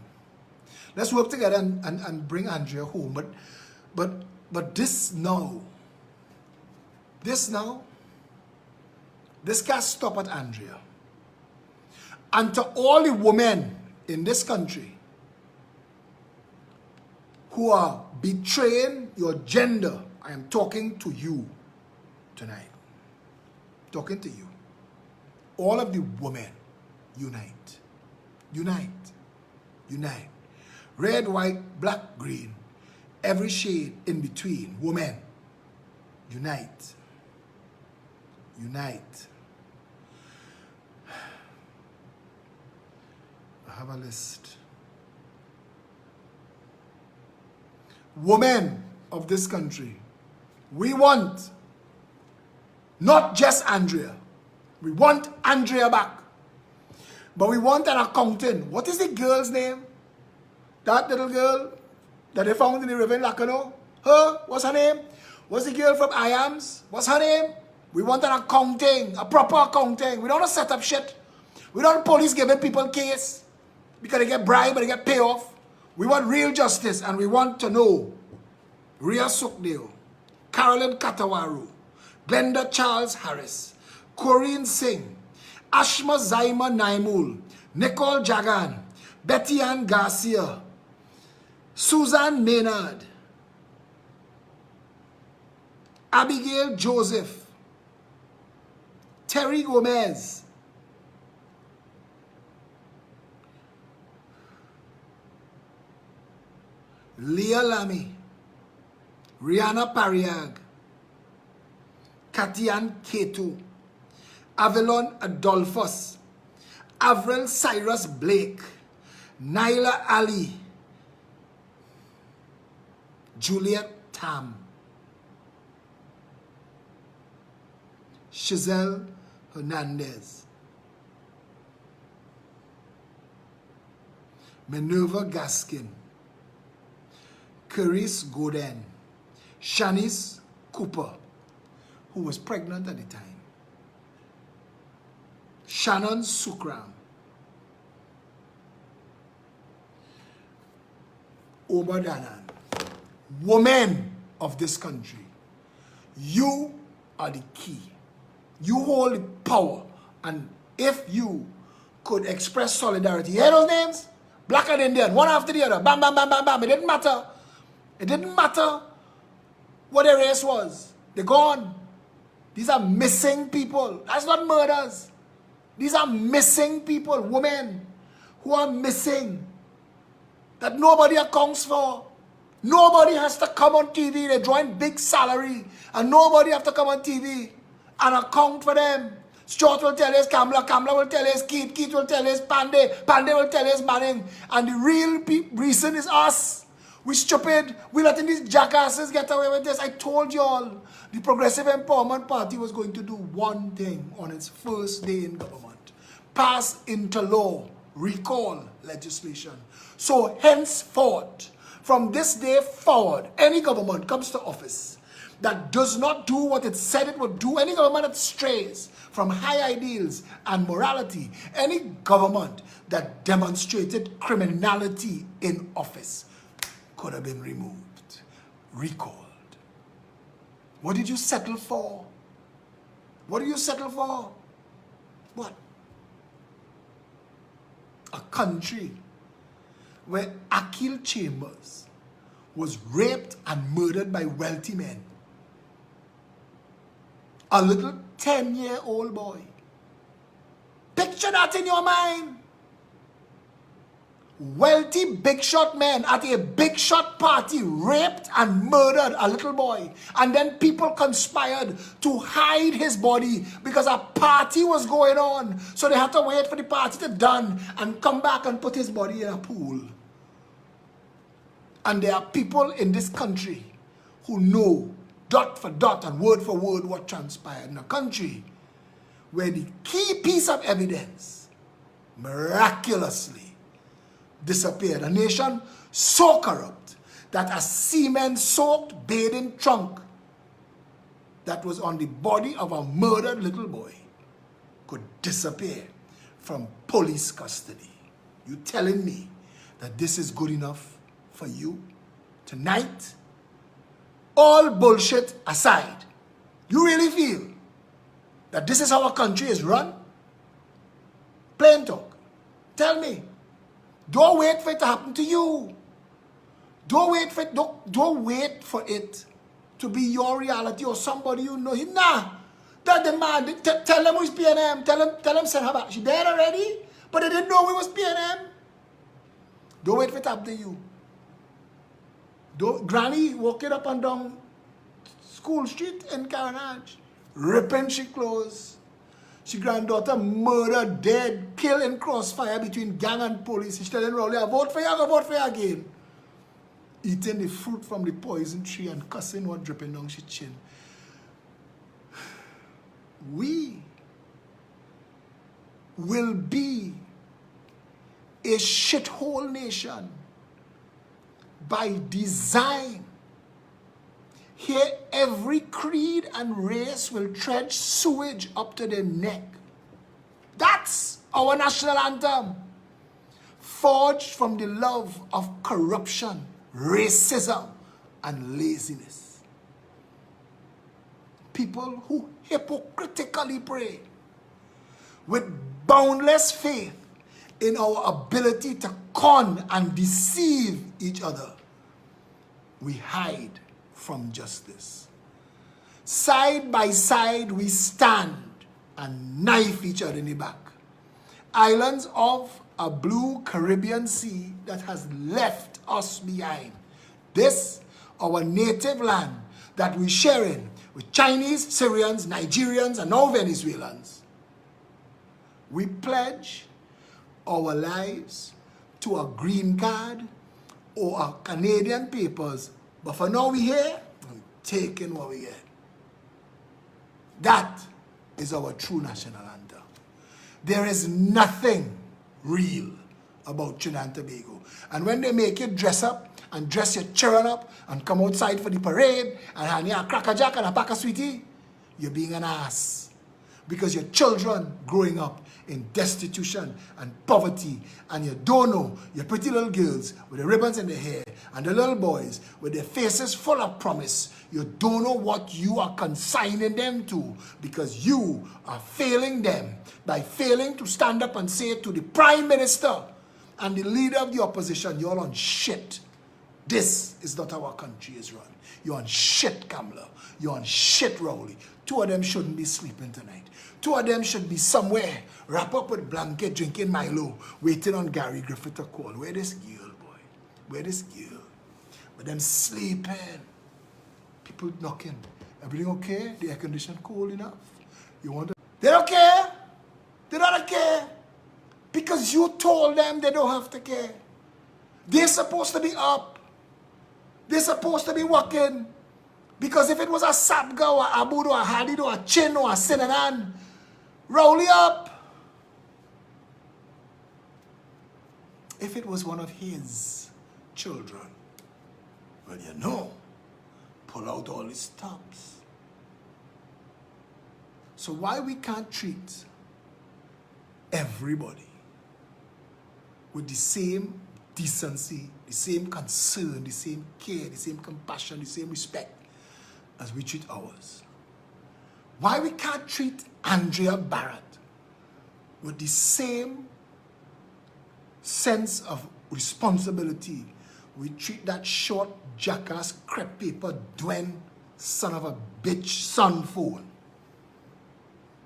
Let's work together and bring Andrea home. But this can't stop at Andrea. And to all the women in this country who are betraying your gender, I am talking to you tonight. Talking to you. All of the women, unite. Unite. Unite. Red, white, black, green. Every shade in between. Women, unite. Unite. I have a list. Women of this country, we want not just Andrea. We want Andrea back. But we want an accountant. What is the girl's name? That little girl that they found in the river in Lacano? Her? What's her name? What's the girl from IAMS? What's her name? We want an accounting, a proper accounting. We don't want to set up shit. We don't want police giving people case because they get bribed, but they get payoff. We want real justice, and we want to know Ria Sukdeo, Carolyn Katawaru, Glenda Charles Harris, Corinne Singh, Ashma Zaima Naimul, Nicole Jagan, Betty Ann Garcia, Suzanne Maynard, Abigail Joseph, Terry Gomez, Leah Lamy, Rihanna Pariag, Katian Ketu, Avalon Adolphus, Avril Cyrus Blake, Naila Ali, Juliet Tam, Giselle Hernandez, Minerva Gaskin, Carice Godin, Shanice Cooper, who was pregnant at the time, Shannon Sukram, Obadanan, women of this country, you are the key. You hold the power. And if you could express solidarity, hear those names? Black and Indian, one after the other, bam, bam, bam, bam, bam. It didn't matter. It didn't matter what their race was. They're gone. These are missing people. That's not murders. These are missing people, women who are missing, that nobody accounts for. Nobody has to come on TV. They drawing big salary, and nobody have to come on TV and account for them. Stuart will tell us Kamla, Kamla will tell us Keith, Keith will tell us Pandey, Pandey will tell us Manning. And the real reason is us. We stupid. We letting these jackasses get away with this. I told you all, the Progressive Empowerment Party was going to do one thing on its first day in government. Pass into law, recall legislation. So henceforth, from this day forward, any government comes to office that does not do what it said it would do, any government that strays from high ideals and morality, any government that demonstrated criminality in office could have been removed, recalled. What did you settle for? What do you settle for? What? A country where Akil Chambers was raped and murdered by wealthy men. A little 10-year-old boy. Picture that in your mind. Wealthy big shot men at a big shot party raped and murdered a little boy. And then people conspired to hide his body because a party was going on. So they had to wait for the party to done and come back and put his body in a pool. And there are people in this country who know dot for dot and word for word what transpired in a country where the key piece of evidence miraculously disappeared. A nation so corrupt that a semen-soaked bathing trunk that was on the body of a murdered little boy could disappear from police custody. You telling me that this is good enough for you tonight? All bullshit aside, you really feel that this is how our country is run? Plain talk. Tell me. Don't wait for it to happen to you. Don't wait for it to be your reality or somebody you know. Nah. That the man, tell them who's PNM. Tell them send her back. She dead already, but they didn't know we was PNM. Don't wait for it to happen to you. Granny walking up and down School Street in Carnage, ripping she clothes. She granddaughter murdered, dead, killed in crossfire between gang and police. She's telling Rowley, I vote for you, I vote for you again. Eating the fruit from the poison tree and cussing what dripping down she chin. We will be a shithole nation by design. Here, every creed and race will tread sewage up to their neck. That's our national anthem. Forged from the love of corruption, racism, and laziness. People who hypocritically pray with boundless faith in our ability to con and deceive each other. We hide from justice. Side by side we stand and knife each other in the back. Islands of a blue Caribbean sea that has left us behind. This, our native land that we share in with Chinese, Syrians, Nigerians, and now Venezuelans. We pledge our lives to a green card or a Canadian papers, but for now we here and taking what we get. That is our true national anthem. There is nothing real about Trinidad and Tobago. And when they make you dress up and dress your children up and come outside for the parade and hand you a Cracker Jack and a pack of sweetie, you're being an ass. Because your children growing up in destitution and poverty, and you don't know your pretty little girls with the ribbons in their hair and the little boys with their faces full of promise, you don't know what you are consigning them to, because you are failing them by failing to stand up and say to the Prime Minister and the leader of the opposition, you're on shit. This is not how our country is run. You're on shit, Kamala. You're on shit, Rowley. Two of them shouldn't be sleeping tonight. Two of them should be somewhere, wrapped up with blanket, drinking Milo, waiting on Gary Griffith to call. Where this girl, boy? Where this girl? But them sleeping. People knocking. Everything okay? The air conditioning cold enough? You want to... They don't care. They don't care. Because you told them they don't have to care. They're supposed to be up. They're supposed to be working. Because if it was a Sabga or a Abud or a Hadid or a Chin or a Sinanan, Rowley up. If it was one of his children, well, you know, pull out all his stops. So why we can't treat everybody with the same decency, the same concern, the same care, the same compassion, the same respect as we treat ours? Why we can't treat Andrea Barrett with the same sense of responsibility we treat that short jackass crepe paper Dwen son of a bitch son phone?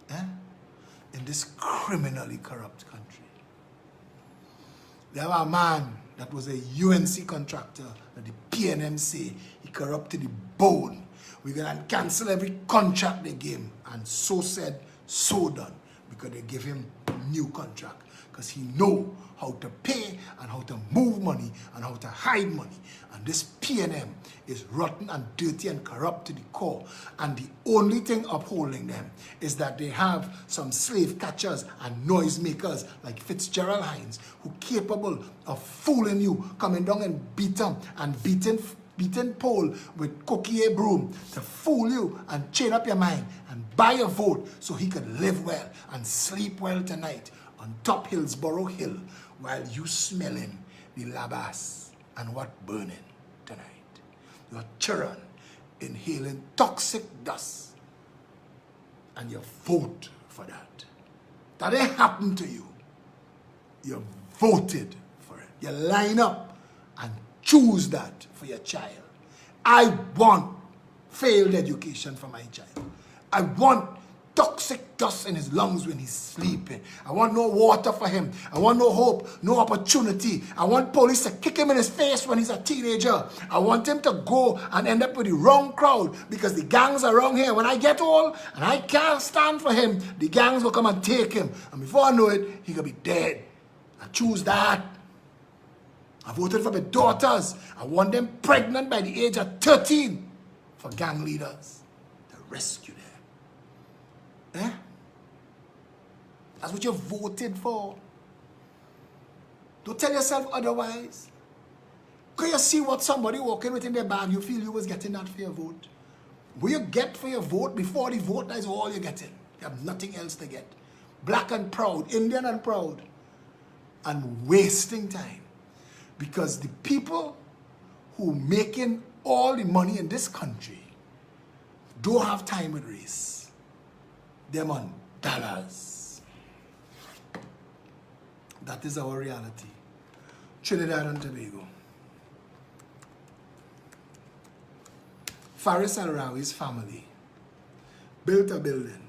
In this criminally corrupt country. There was a man that was a UNC contractor that the PNM say he corrupted the bone. We're going to cancel every contract they gave him. And so said, so done. Because they give him new contract. Because he know how to pay and how to move money and how to hide money. And this PNM is rotten and dirty and corrupt to the core. And the only thing upholding them is that they have some slave catchers and noisemakers like Fitzgerald Hines who capable of fooling you, coming down and beat them and beating Paul with cookie broom to fool you and chain up your mind and buy a vote so he could live well and sleep well tonight on top Hillsborough Hill while you smelling the labas and what burning tonight. Your children inhaling toxic dust, and you vote for that. That ain't happened to you. You voted for it. You line up and choose that for your child. I want failed education for my child. I want toxic dust in his lungs when he's sleeping. I want no water for him. I want no hope, no opportunity. I want police to kick him in his face when he's a teenager. I want him to go and end up with the wrong crowd because the gangs are wrong here. When I get old and I can't stand for him, the gangs will come and take him. And before I know it, he could be dead. I choose that. I voted for my daughters. I want them pregnant by the age of 13 for gang leaders to rescue them. Eh? That's what you voted for. Don't tell yourself otherwise. Can you see what somebody walking with in their bag, you feel you was getting that for your vote? What you get for your vote before the vote, that is all you're getting. You have nothing else to get. Black and proud, Indian and proud. And wasting time. Because the people who making all the money in this country don't have time with race. Them on dollars. That is our reality. Trinidad and Tobago. Faris Al-Rawi's family built a building.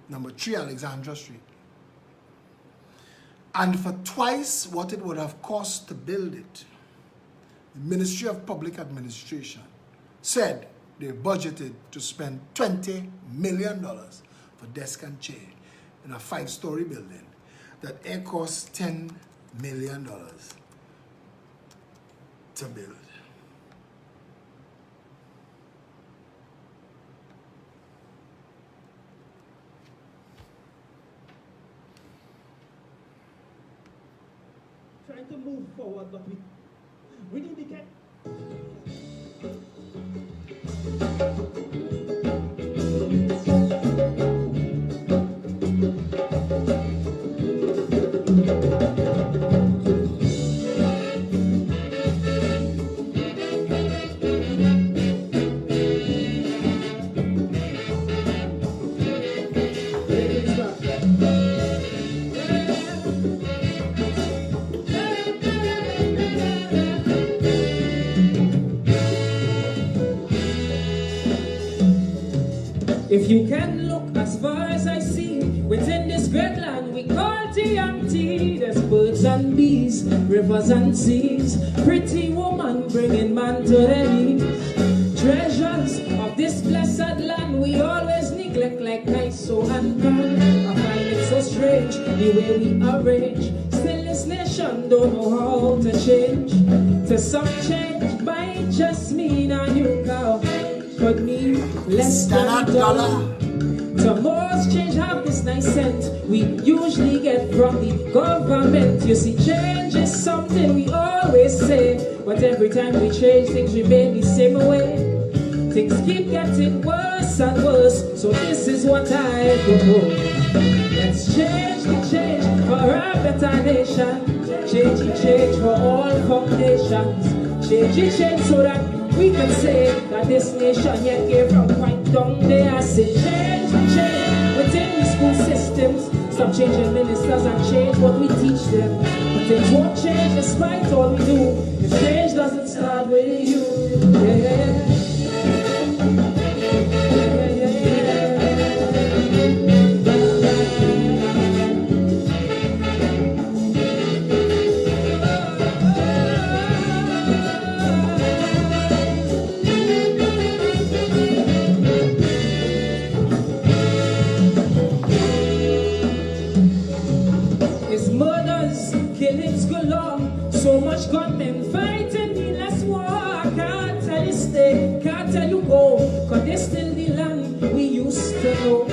Number 3 Alexandra Street. And for twice what it would have cost to build it, the Ministry of Public Administration said they budgeted to spend $20 million for desk and chair in a 5-story building that it cost $10 million to build. Trying to move forward, but we need to get. If you can look as far as I see, within this great land we call TMT, there's birds and bees, rivers and seas, pretty woman bringing man to their knees. Treasures of this blessed land we always neglect like ISO and pan. I find it so strange the way we arrange. Still this nation don't know how to change. To some change might just mean a new cow. Could mean less than a dollar. To most change have this nice scent we usually get from the government. You see, change is something we always say, but every time we change things remain the same way. Things keep getting worse and worse, so this is what I propose. Let's change the change for a better nation. Change the change for all foundations. Change the change so that we can say that this nation yet gave from quite down there. I say change the change within the school systems. Stop changing ministers and change what we teach them. But things won't change despite all we do if change doesn't start with you. Yeah. So much gunmen fighting the last war. I can't tell you stay, can't tell you go, cause this still the land we used to know.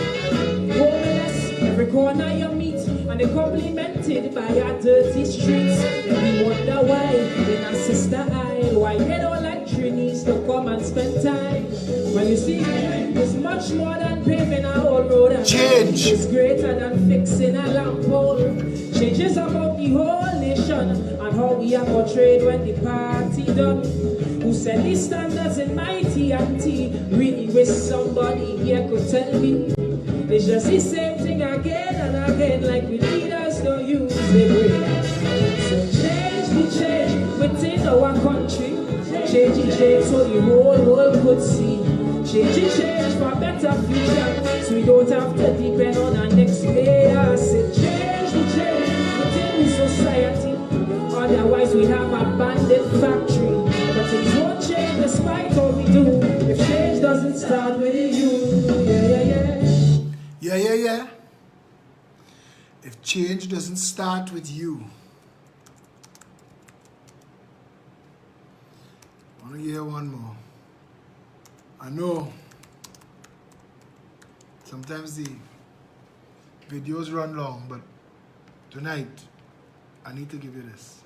Homeless, every corner you meet, and they complimented by our dirty streets. And we wonder why in our sister Isle, why they don't like Trinis to come and spend time. Well, you see, it's much more than paving a whole road Change is greater than fixing a lamp pole. Change is about the whole nation and how we are portrayed when the party done. Who set the standards in my TNT? Really wish somebody here could tell me. It's just the same thing again and again, like we leaders don't use the brain. So change the change within our country. Change the change so the whole world could see. Change the change for a better future, so we don't have to depend on our next layer. Say change the change within the society, otherwise we have abandoned factory. But things won't change despite all we do if change doesn't start with you. Yeah. If change doesn't start with you. I want to hear one more. I know sometimes the videos run long, but tonight I need to give you this.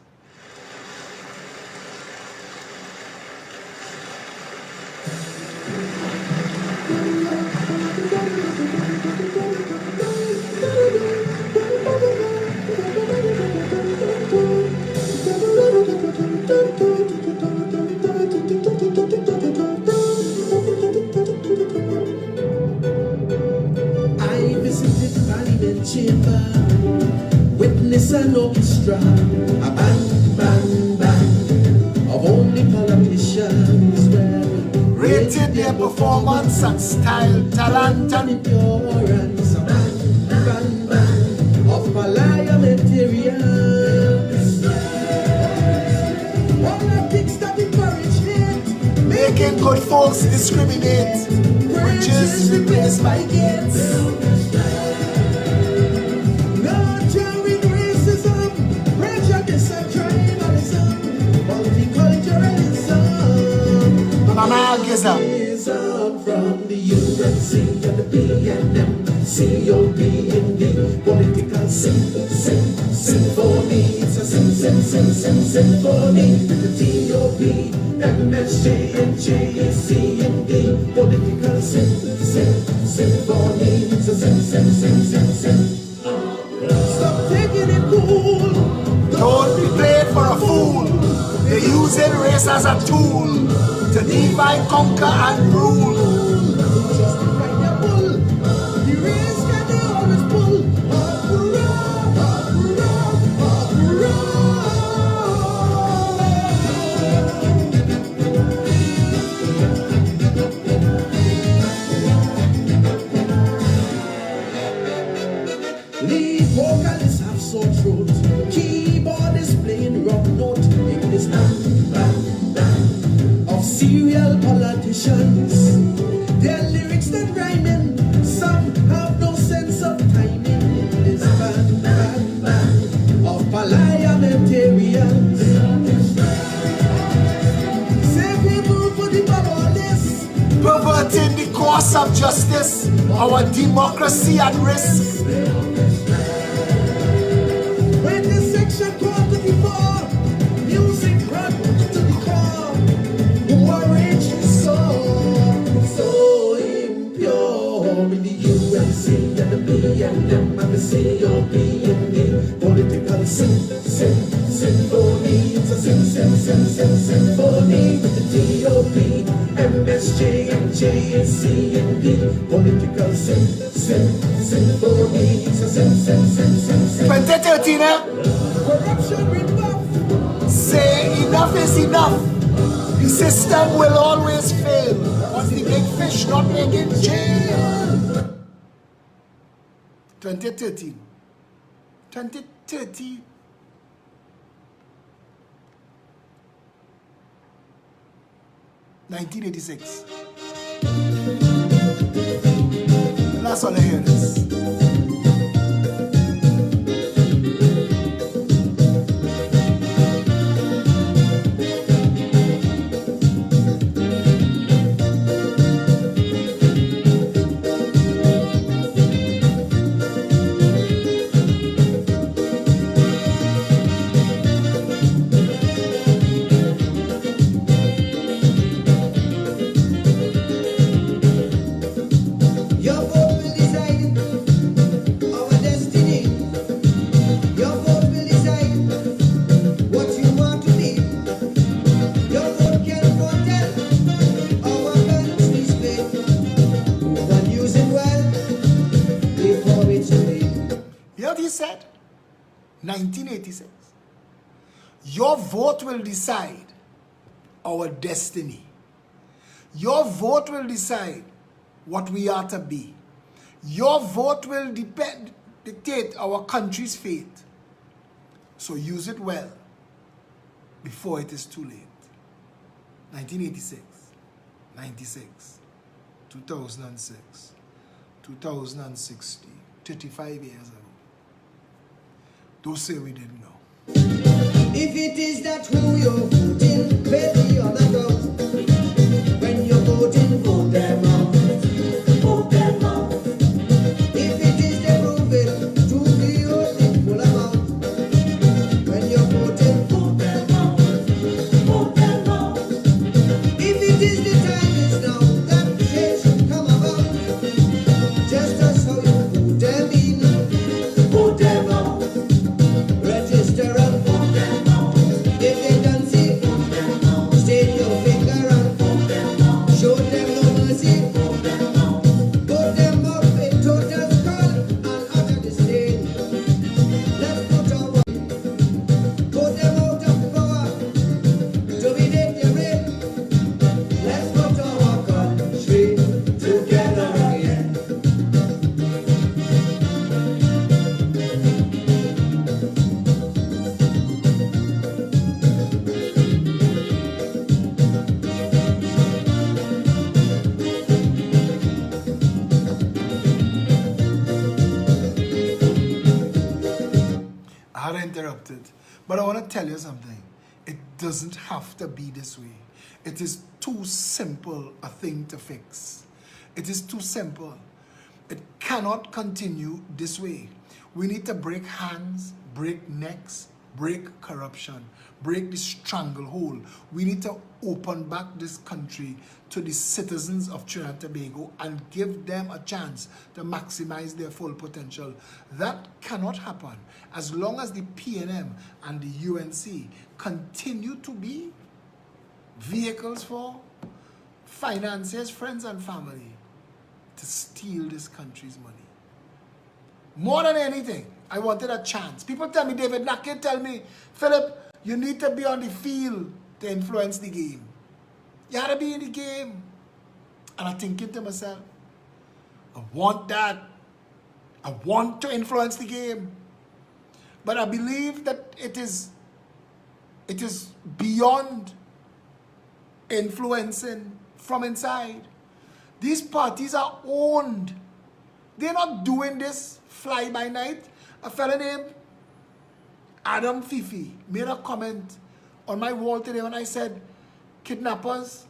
Chamber, witness an orchestra, a band of only politicians. Rated their performance and style, talent and endurance. A band of parliamentarians. Politics that encourage hate, making good folks discriminate. bridges replaced by gates. From the UNC and the PNM, COP and the political symphony. It's a symphony. The TOP, MSJ and JC and the political symphony. It's a symphony. Stop taking it cool. Don't be played for a fool. They're using race as a tool to divide, conquer, and rule. Justify their bull. The race can they always pull. Lead vocalists have sore throat. Keyboard is playing wrong note. It is bang. Of serial politicians, their lyrics that rhyming, some have no sense of timing. In this band of parliamentarians, say people for the powerless, Perverting the course of justice, our democracy at risk. When the section come to the fore, music run to the core. Who arrange is so impure. In the UNC and the PNM and the COP and the political symphony. It's a symphony with the TOP, MSJ and JC and the political symphony. It's a symphony. 2013, Corruption rebuff. say enough is enough. The system will always fail. Once the big fish not making jail. 2013. 2030. (1986). That's all I hear this. Your goal will decide said? 1986. Your vote will decide our destiny. Your vote will decide what we are to be. Your vote will dictate our country's fate. So use it well before it is too late. 1986, 96, 2006, 2060, 35 years ago. Don't say we didn't know. If it is that who you're voting, baby, or that out. When you're voting, vote them out. Vote them out. If it is the proven to be your equal amount. When you're voting, vote them out. Vote them out. If it is the time is now that change should come about. Just as how you vote them in, vote them out. Register and vote them out. If they don't see, vote them out. State your finger and vote them out. Show them no mercy, vote them out. Vote them out with total scorn and utter disdain. Let's put our vote them out of power to be their reign. Let's put our country together again. I had interrupted, but I want to tell you something. It doesn't have to be this way. It is too simple a thing to fix. It is too simple. It cannot continue this way. We need to break hands, break necks, break corruption, break the stranglehold. We need to open back this country to the citizens of Trinidad and Tobago and give them a chance to maximize their full potential. That cannot happen as long as the PNM and the UNC continue to be vehicles for financiers, friends and family to steal this country's money. More than anything, I wanted a chance. People tell me, David Nackett tell me, Phillip, you need to be on the field to influence the game. You had to be in the game. And I'm thinking to myself, I want that. I want to influence the game. But I believe that it is beyond influencing from inside. These parties are owned. They're not doing this fly by night. A fellow named Adam Fifi made a comment on my wall today when I said kidnappers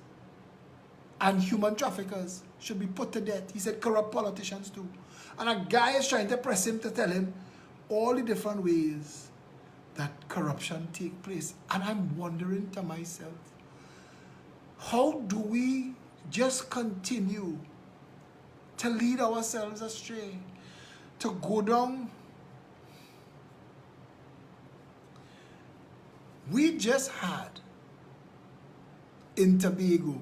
and human traffickers should be put to death. He said corrupt politicians too. And a guy is trying to press him to tell him all the different ways that corruption take place. And I'm wondering to myself, how do we just continue to lead ourselves astray, to go down? We just had in Tobago,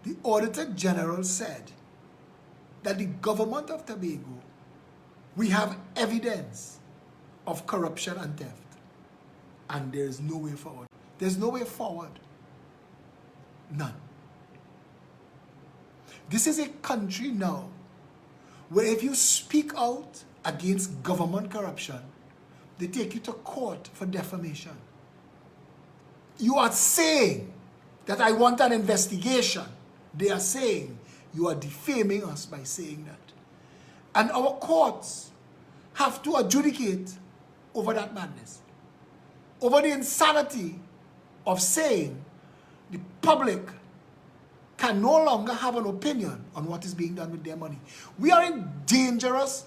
the Auditor General said that the government of Tobago, we have evidence of corruption and theft. And there is no way forward. There's no way forward. None. This is a country now where if you speak out against government corruption, they take you to court for defamation. You are saying that I want an investigation. They are saying you are defaming us by saying that. And our courts have to adjudicate over that madness, over the insanity of saying the public can no longer have an opinion on what is being done with their money. We are in dangerous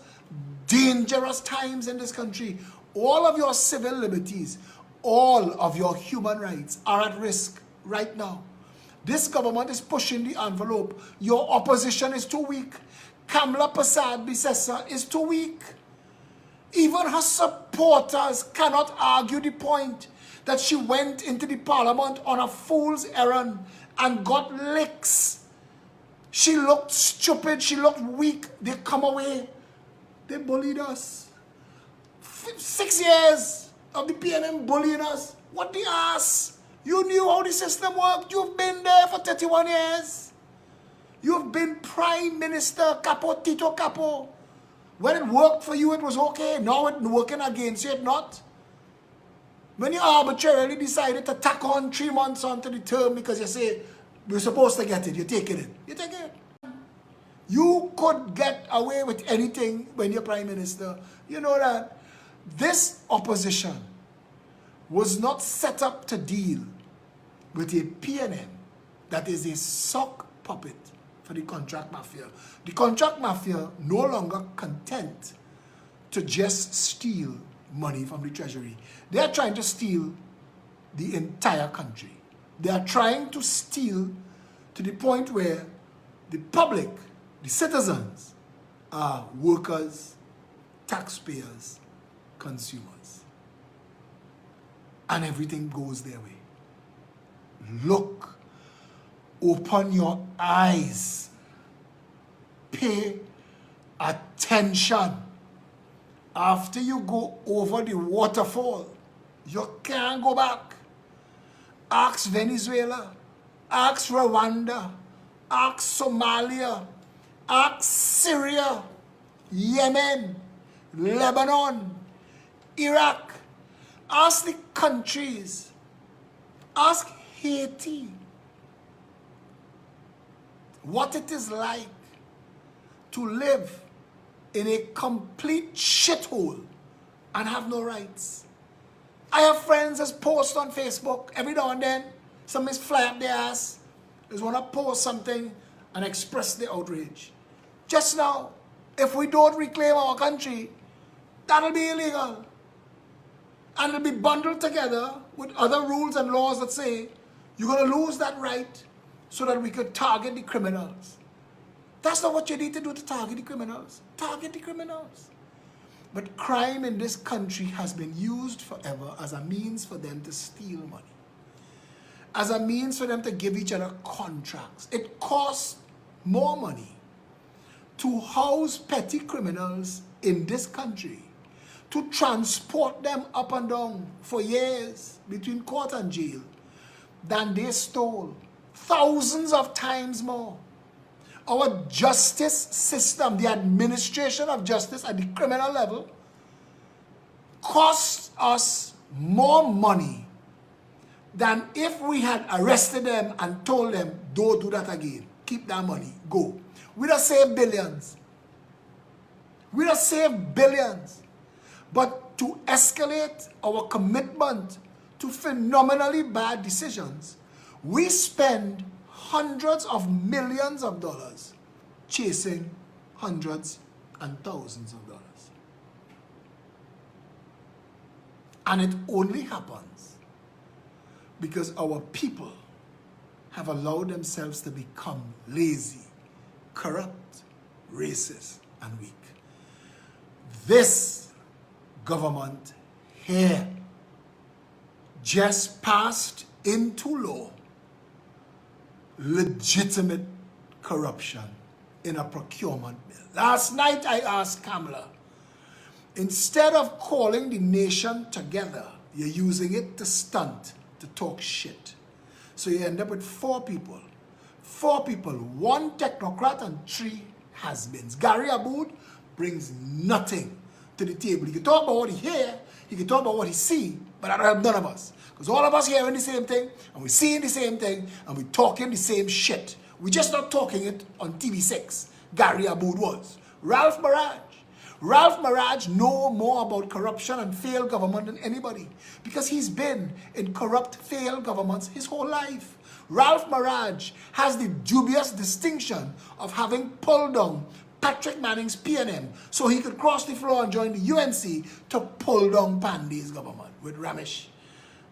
times in this country. All of your civil liberties, all of your human rights are at risk right now. This government is pushing the envelope. Your opposition is too weak. Kamla Persad-Bissessar is too weak. Even her supporters cannot argue the point that she went into the parliament on a fool's errand and got licks. She looked stupid. She looked weak. They come away They bullied us. 6 years of the PNM bullying us. What the ass? You knew how the system worked. You've been there for 31 years. You've been Prime Minister, Capo, Tito Capo. When it worked for you, it was okay. Now it's working against you, it's not. When you arbitrarily decided to tack on 3 months onto the term because you say, we're supposed to get it, you take it in. You take it. You could get away with anything when you're Prime Minister. You know that. This opposition was not set up to deal with a PNM that is a sock puppet for the contract mafia. The contract mafia no longer content to just steal money from the treasury. They are trying to steal the entire country. They are trying to steal to the point where the public, the citizens, are workers, taxpayers, consumers. And everything goes their way. Look, open your eyes, pay attention. After you go over the waterfall, you can't go back. Ask Venezuela, ask Rwanda, ask Somalia, ask Syria, Yemen, Lebanon, Iraq. Ask the countries. Ask Haiti what it is like to live in a complete shithole and have no rights. I have friends that post on Facebook every now and then. Some is fly up their ass. They want to post something and express their outrage. Just now, if we don't reclaim our country, that'll be illegal. And it'll be bundled together with other rules and laws that say you're going to lose that right so that we could target the criminals. That's not what you need to do to target the criminals. Target the criminals. But crime in this country has been used forever as a means for them to steal money. As a means for them to give each other contracts. It costs more money to house petty criminals in this country, to transport them up and down for years between court and jail, than they stole. Thousands of times more. Our justice system, the administration of justice at the criminal level, costs us more money than if we had arrested them and told them, don't do that again. Keep that money. Go. We'd have saved billions. We'd have saved billions. But to escalate our commitment to phenomenally bad decisions, we spend hundreds of millions of dollars chasing hundreds and thousands of dollars. And it only happens because our people have allowed themselves to become lazy, corrupt, racist, and weak. This government here just passed into law legitimate corruption in a procurement bill. Last night I asked Kamala, instead of calling the nation together, you're using it to stunt, to talk shit. So you end up with 4 people. 4 people, 1 technocrat and 3 has-beens. Gary Aboud brings nothing to the table. He can talk about what he hear, he can talk about what he see, but that help none of us. Because all of us hearing the same thing, and we seeing the same thing, and we talking the same shit. We're just not talking it on TV6. Gary Aboud was. Ralph Maraj know more about corruption and failed government than anybody, because he's been in corrupt, failed governments his whole life. Ralph Maraj has the dubious distinction of having pulled down Patrick Manning's PNM so he could cross the floor and join the UNC to pull down Pandey's government with Ramesh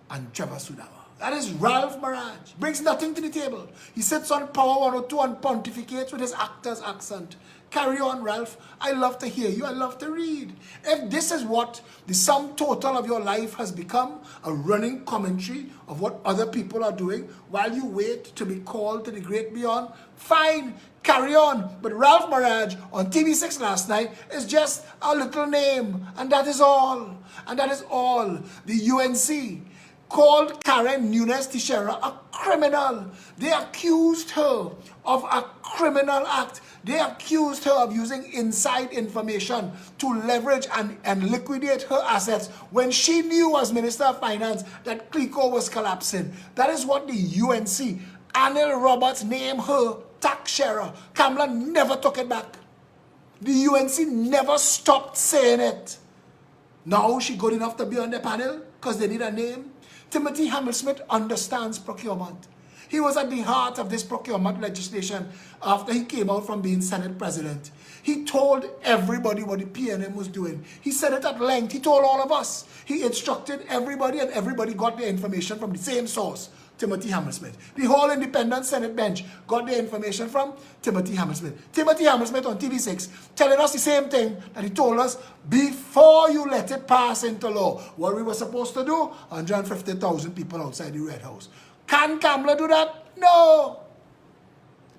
and Trevor Sudhawa. That is Ralph Maraj. Brings nothing to the table. He sits on Power 102 and pontificates with his actor's accent. Carry on, Ralph. I love to hear you. I love to read. If this is what the sum total of your life has become, a running commentary of what other people are doing while you wait to be called to the great beyond, fine, carry on. But Ralph Maraj on TV6 last night is just a little name. And that is all. And that is all. The UNC called Karen Nunes Teixeira a criminal. They accused her of a criminal act. They accused her of using inside information to leverage and liquidate her assets when she knew as Minister of Finance that CLICO was collapsing. That is what the UNC, Anil Roberts, named her tax sharer. Kamala never took it back. The UNC never stopped saying it. Now she good enough to be on the panel because they need a name. Timothy Hammersmith understands procurement. He was at the heart of this procurement legislation after he came out from being Senate President. He told everybody what the PNM was doing. He said it at length. He told all of us. He instructed everybody, and everybody got their information from the same source, Timothy Hammersmith. The whole independent Senate bench got their information from Timothy Hammersmith. Timothy Hammersmith on TV6 telling us the same thing that he told us before you let it pass into law. What we were supposed to do, 150,000 people outside the Red House. Can Kamala do that? No.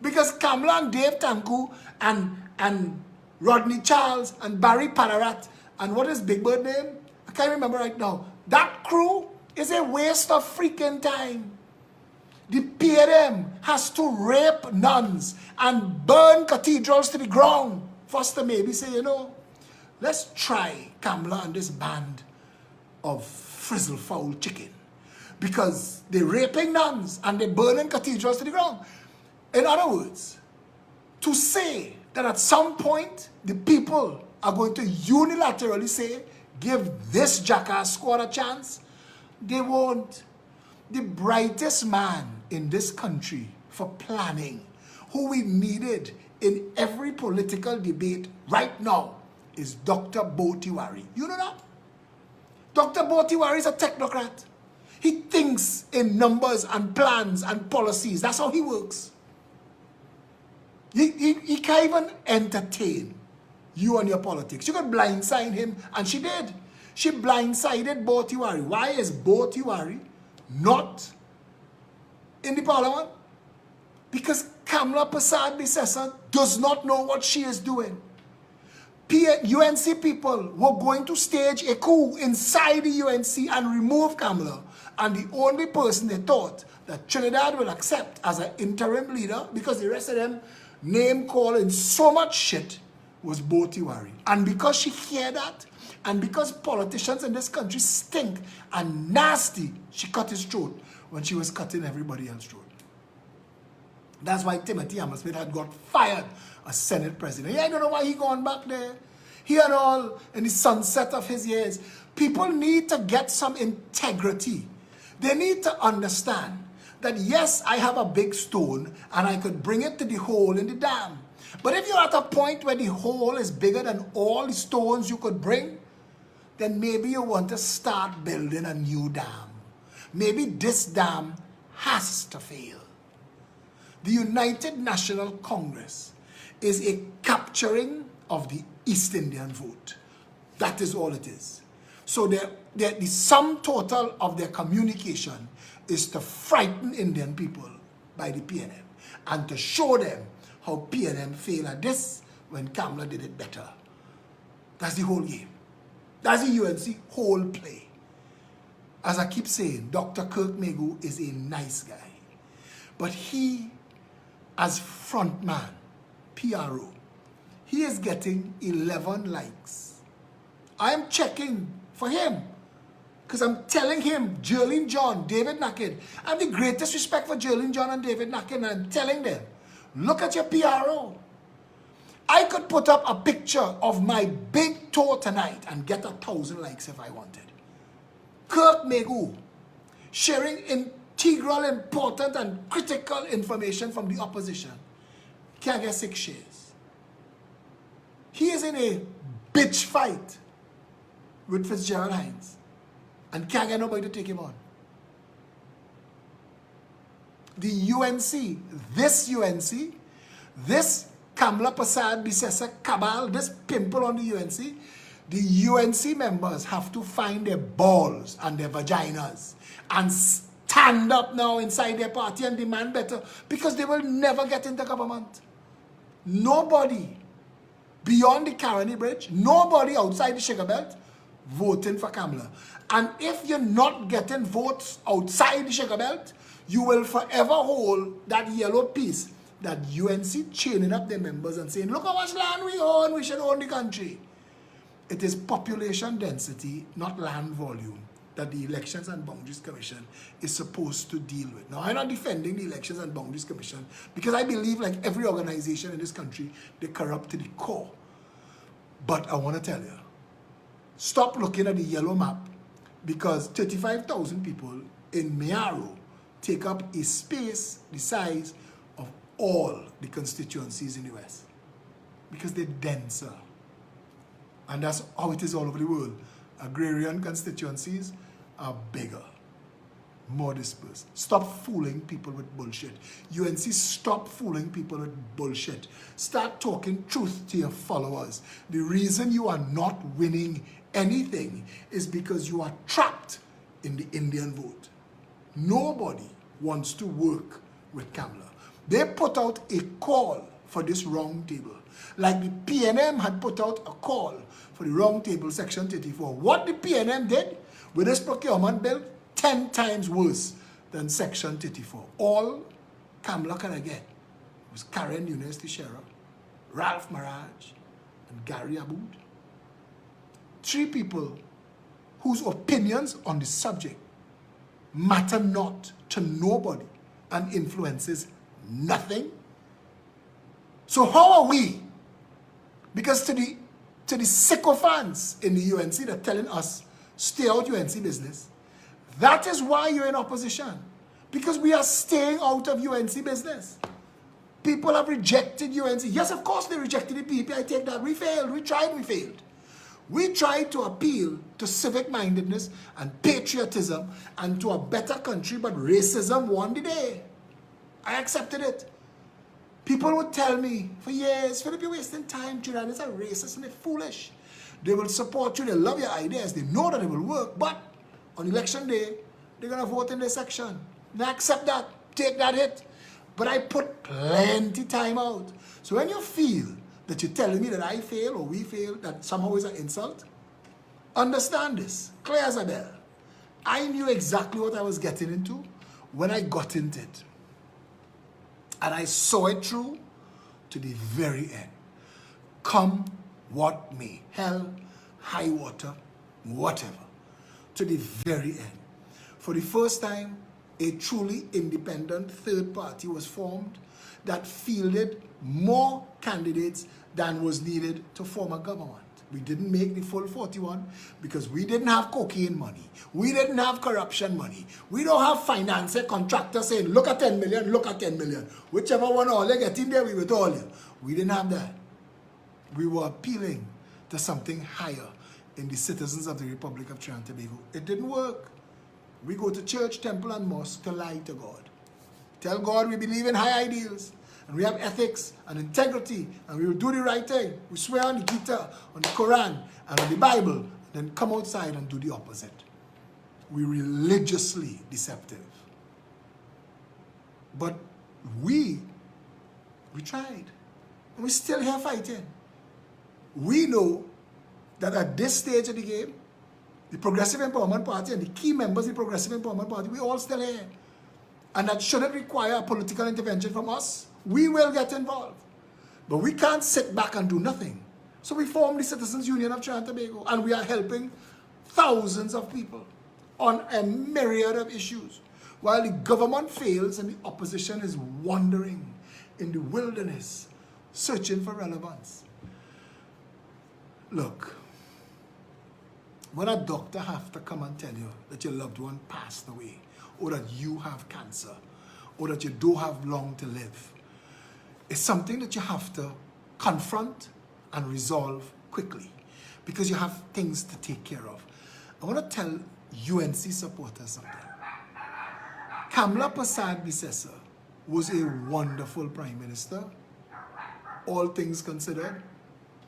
Because Kamala and Dave Tanku and Rodney Charles and Barry Panarat and what is Big Bird name? I can't remember right now. That crew is a waste of freaking time. The PNM has to rape nuns and burn cathedrals to the ground for us to maybe say, you know, let's try Kamala and this band of frizzle-foul chicken. Because they're raping nuns and they're burning cathedrals to the ground. In other words, to say that at some point the people are going to unilaterally say, give this jackass squad a chance, they won't. The brightest man in this country for planning, who we needed in every political debate right now, is Dr. Bo Tiwari. You know that? Dr. Bo Tiwari is a technocrat. He thinks in numbers and plans and policies. That's how he works. He can't even entertain you and your politics. You could blindside him, and she did. She blindsided Bo Tiwari. Why is Bo Tiwari not in the parliament? Because Kamala Persad-Bissessar does not know what she is doing. UNC people were going to stage a coup inside the UNC and remove Kamala. And the only person they thought that Trinidad will accept as an interim leader, because the rest of them name calling so much shit, was Bo Tiwari. And because she heard that, and because politicians in this country stink and nasty, she cut his throat when she was cutting everybody else's throat. That's why Timothy Hammersmith had got fired as Senate President. Yeah, I don't know why he gone back there. He and all in the sunset of his years. People need to get some integrity. They need to understand that yes, I have a big stone and I could bring it to the hole in the dam. But if you're at a point where the hole is bigger than all the stones you could bring, then maybe you want to start building a new dam. Maybe this dam has to fail. The United National Congress is a capturing of the East Indian vote. That is all it is. So the sum total of their communication is to frighten Indian people by the PNM and to show them how PNM failed at this when Kamala did it better. That's the whole game. That's the UNC whole play. As I keep saying, Dr. Kirk Megu is a nice guy. But he, as frontman, PRO, he is getting 11 likes. I am checking for him. Because I'm telling him, Jerlyn John, David Naked, I have the greatest respect for Jerlyn John and David Naked, and I'm telling them, look at your PRO. I could put up a picture of my big toe tonight and get 1,000 likes if I wanted. Kirk Megu, sharing integral, important, and critical information from the opposition, can't get 6 shares. He is in a bitch fight with Fitzgerald Hines and can't get nobody to take him on. the UNC, this Kamla Prasad Bisesa cabal, this pimple on the UNC members have to find their balls and their vaginas and stand up now inside their party and demand better, because they will never get into government. Nobody beyond the Caroni Bridge, nobody outside the Sugar Belt voting for Kamla. And if you're not getting votes outside the Sugar Belt, you will forever hold that yellow piece that UNC chaining up their members and saying, look how much land we own, we should own the country. It is population density, not land volume, that the Elections and Boundaries Commission is supposed to deal with. Now, I'm not defending the Elections and Boundaries Commission, because I believe, like every organization in this country, they're corrupt to the core. But I want to tell you, stop looking at the yellow map, because 35,000 people in Mearo take up a space the size of all the constituencies in the West, because they're denser. And that's how it is all over the world. Agrarian constituencies are bigger, more dispersed. Stop fooling people with bullshit. UNC, stop fooling people with bullshit. Start talking truth to your followers. The reason you are not winning anything is because you are trapped in the Indian vote. Nobody wants to work with Kamla. They put out a call for this round table, like the PNM had put out a call for the round table section 34. What the PNM did with this procurement bill, 10 times worse than section 34. All Kamla can get was Karen Yunus Teixeira, Ralph Maraj, and Gary Aboud. 3 people whose opinions on the subject matter not to nobody and influences nothing. So how are we? Because to the sycophants in the UNC that are telling us, stay out UNC business, that is why you're in opposition. Because we are staying out of UNC business. People have rejected UNC. Yes, of course they rejected the PEP. I take that. We failed. We tried. We failed. We tried to appeal to civic-mindedness and patriotism and to a better country, but racism won the day. I accepted it. People would tell me for years, Phillip, you're wasting time, Trinidadians are racist and they're foolish. They will support you, they love your ideas, they know that it will work, but on election day, they're going to vote in their section. And I accept that, take that hit. But I put plenty time out. So when you feel that you're telling me that I fail or we fail, that somehow is an insult, understand this, clear as a bell. I knew exactly what I was getting into when I got into it. And I saw it through to the very end. Come what may, hell, high water, whatever, to the very end. For the first time, a truly independent third party was formed that fielded more candidates than was needed to form a government. We didn't make the full 41 because we didn't have cocaine money. We didn't have corruption money. We don't have financier contractors saying, look at 10 million, look at 10 million. Whichever one all they get in there, we will all you. We didn't have that. We were appealing to something higher in the citizens of the Republic of Trinidad and Tobago. It didn't work. We go to church, temple, and mosque to lie to God. Tell God we believe in high ideals. And we have ethics and integrity, and we will do the right thing. We swear on the Gita, on the Quran, and on the Bible, and then come outside and do the opposite. We're religiously deceptive. But we tried, and we're still here fighting. We know that at this stage of the game, the Progressive Empowerment Party and the key members of the Progressive Empowerment Party, we're all still here. And that shouldn't require a political intervention from us. We will get involved. But we can't sit back and do nothing. So we formed the Citizens Union of Trinidad and Tobago, and we are helping thousands of people on a myriad of issues. While the government fails and the opposition is wandering in the wilderness, searching for relevance. Look, when a doctor has to come and tell you that your loved one passed away, or that you have cancer, or that you don't have long to live, it's something that you have to confront and resolve quickly, because you have things to take care of. I want to tell UNC supporters something. Kamla Prasad Bisesa was a wonderful Prime Minister, all things considered.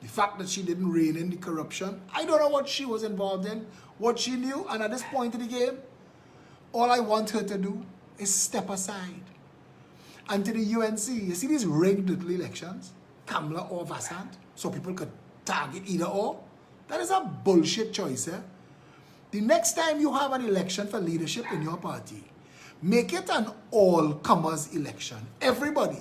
The fact that she didn't rein in the corruption, I don't know what she was involved in, what she knew, and at this point in the game, all I want her to do is step aside. And to the UNC, you see these rigged little elections, Kamala or Vasant, so people could target either or? That is a bullshit choice, eh? The next time you have an election for leadership in your party, make it an all-comers election. Everybody.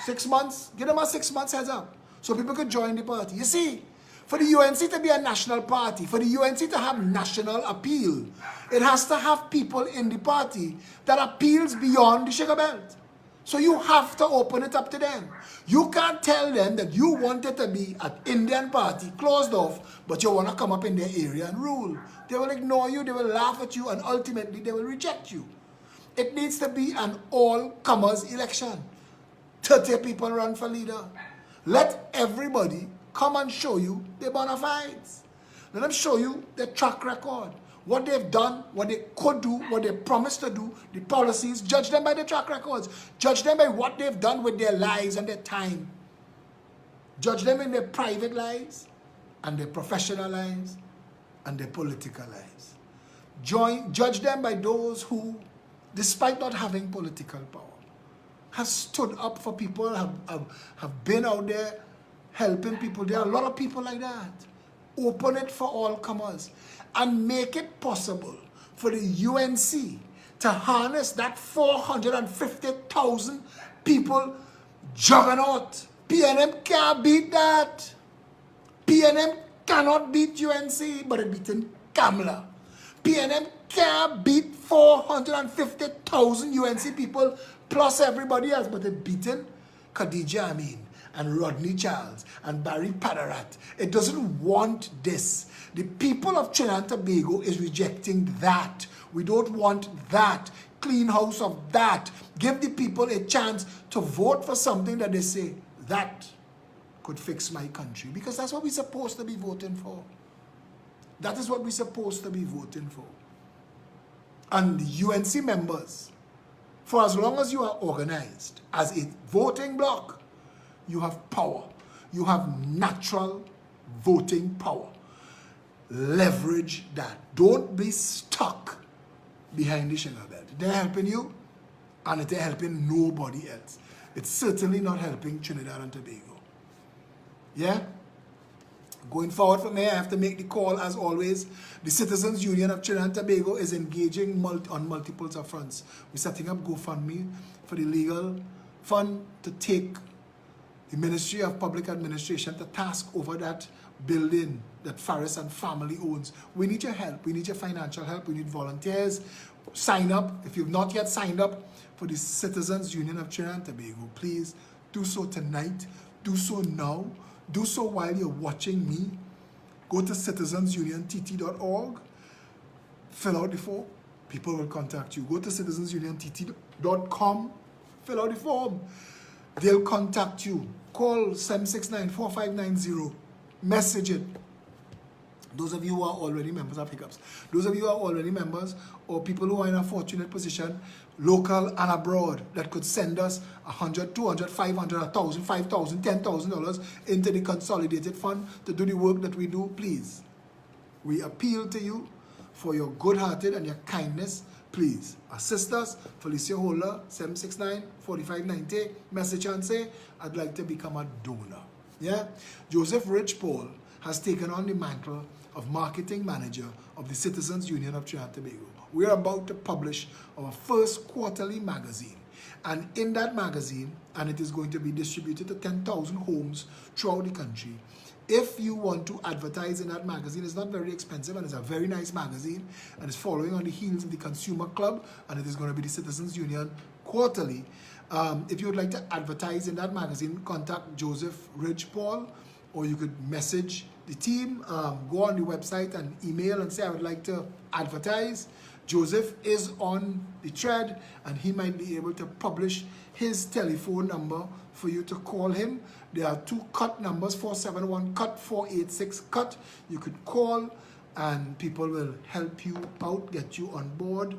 6 months, give them a 6 months heads up, so people could join the party. You see, for the UNC to be a national party, for the UNC to have national appeal, it has to have people in the party that appeals beyond the sugar belt. So you have to open it up to them. You can't tell them that you want it to be an Indian party, closed off, but you want to come up in their area and rule. They will ignore you, they will laugh at you, and ultimately they will reject you. It needs to be an all-comers election. 30 people run for leader. Let everybody come and show you their bona fides. Let them show you their track record. What they've done, what they could do, what they promised to do, the policies. Judge them by their track records. Judge them by what they've done with their lives and their time. Judge them in their private lives and their professional lives and their political lives. Judge them by those who, despite not having political power, have stood up for people, have been out there helping people. There are a lot of people like that. Open it for all comers and make it possible for the UNC to harness that 450,000 people juggernaut. PNM can't beat that. PNM cannot beat UNC, but it beaten Kamala. PNM can't beat 450,000 UNC people plus everybody else, but it beaten Khadija Amin and Rodney Charles and Barry Padarat. It doesn't want this. The people of Trinidad and Tobago is rejecting that. We don't want that. Clean house of that. Give the people a chance to vote for something that they say, that could fix my country. Because that's what we're supposed to be voting for. That is what we're supposed to be voting for. And the UNC members, for as long as you are organized as a voting bloc, you have power. You have natural voting power. Leverage that. Don't be stuck behind the sugar belt. They're helping you, and it's helping nobody else. It's certainly not helping Trinidad and Tobago. Yeah? Going forward from here, I have to make the call as always. The Citizens Union of Trinidad and Tobago is engaging on multiple fronts. We're setting up GoFundMe for the legal fund to take the Ministry of Public Administration to task over that building that Faris and family owns. We need your help. We need your financial help. We need volunteers. Sign up. If you've not yet signed up for the Citizens Union of Trinidad and Tobago, please do so tonight. Do so now. Do so while you're watching me. Go to citizensuniontt.org. Fill out the form. People will contact you. Go to citizensuniontt.com. Fill out the form. They'll contact you. Call 769-4590. Message it. Those of you who are already members of Hiccups, those of you who are already members, or people who are in a fortunate position, local and abroad, that could send us $100, $200, $500, $1,000, $5,000, $10,000 into the consolidated fund to do the work that we do, please. We appeal to you for your good-hearted and your kindness. Please assist us. Felicia Holder, 769-4590. Message and say, I'd like to become a donor. Yeah? Joseph Rich Paul has taken on the mantle of marketing manager of the Citizens Union of Trinidad and Tobago. We are about to publish our first quarterly magazine. And in that magazine, and it is going to be distributed to 10,000 homes throughout the country. If you want to advertise in that magazine, it's not very expensive and it's a very nice magazine and it's following on the heels of the Consumer Club, and it is going to be the Citizens Union quarterly. If you would like to advertise in that magazine, contact Joseph Ridge Paul, or you could message the team, go on the website and email and say, I would like to advertise. Joseph is on the thread and he might be able to publish his telephone number for you to call him. There are 2 cut numbers, 471 cut, 486 cut. You could call and people will help you out, get you on board.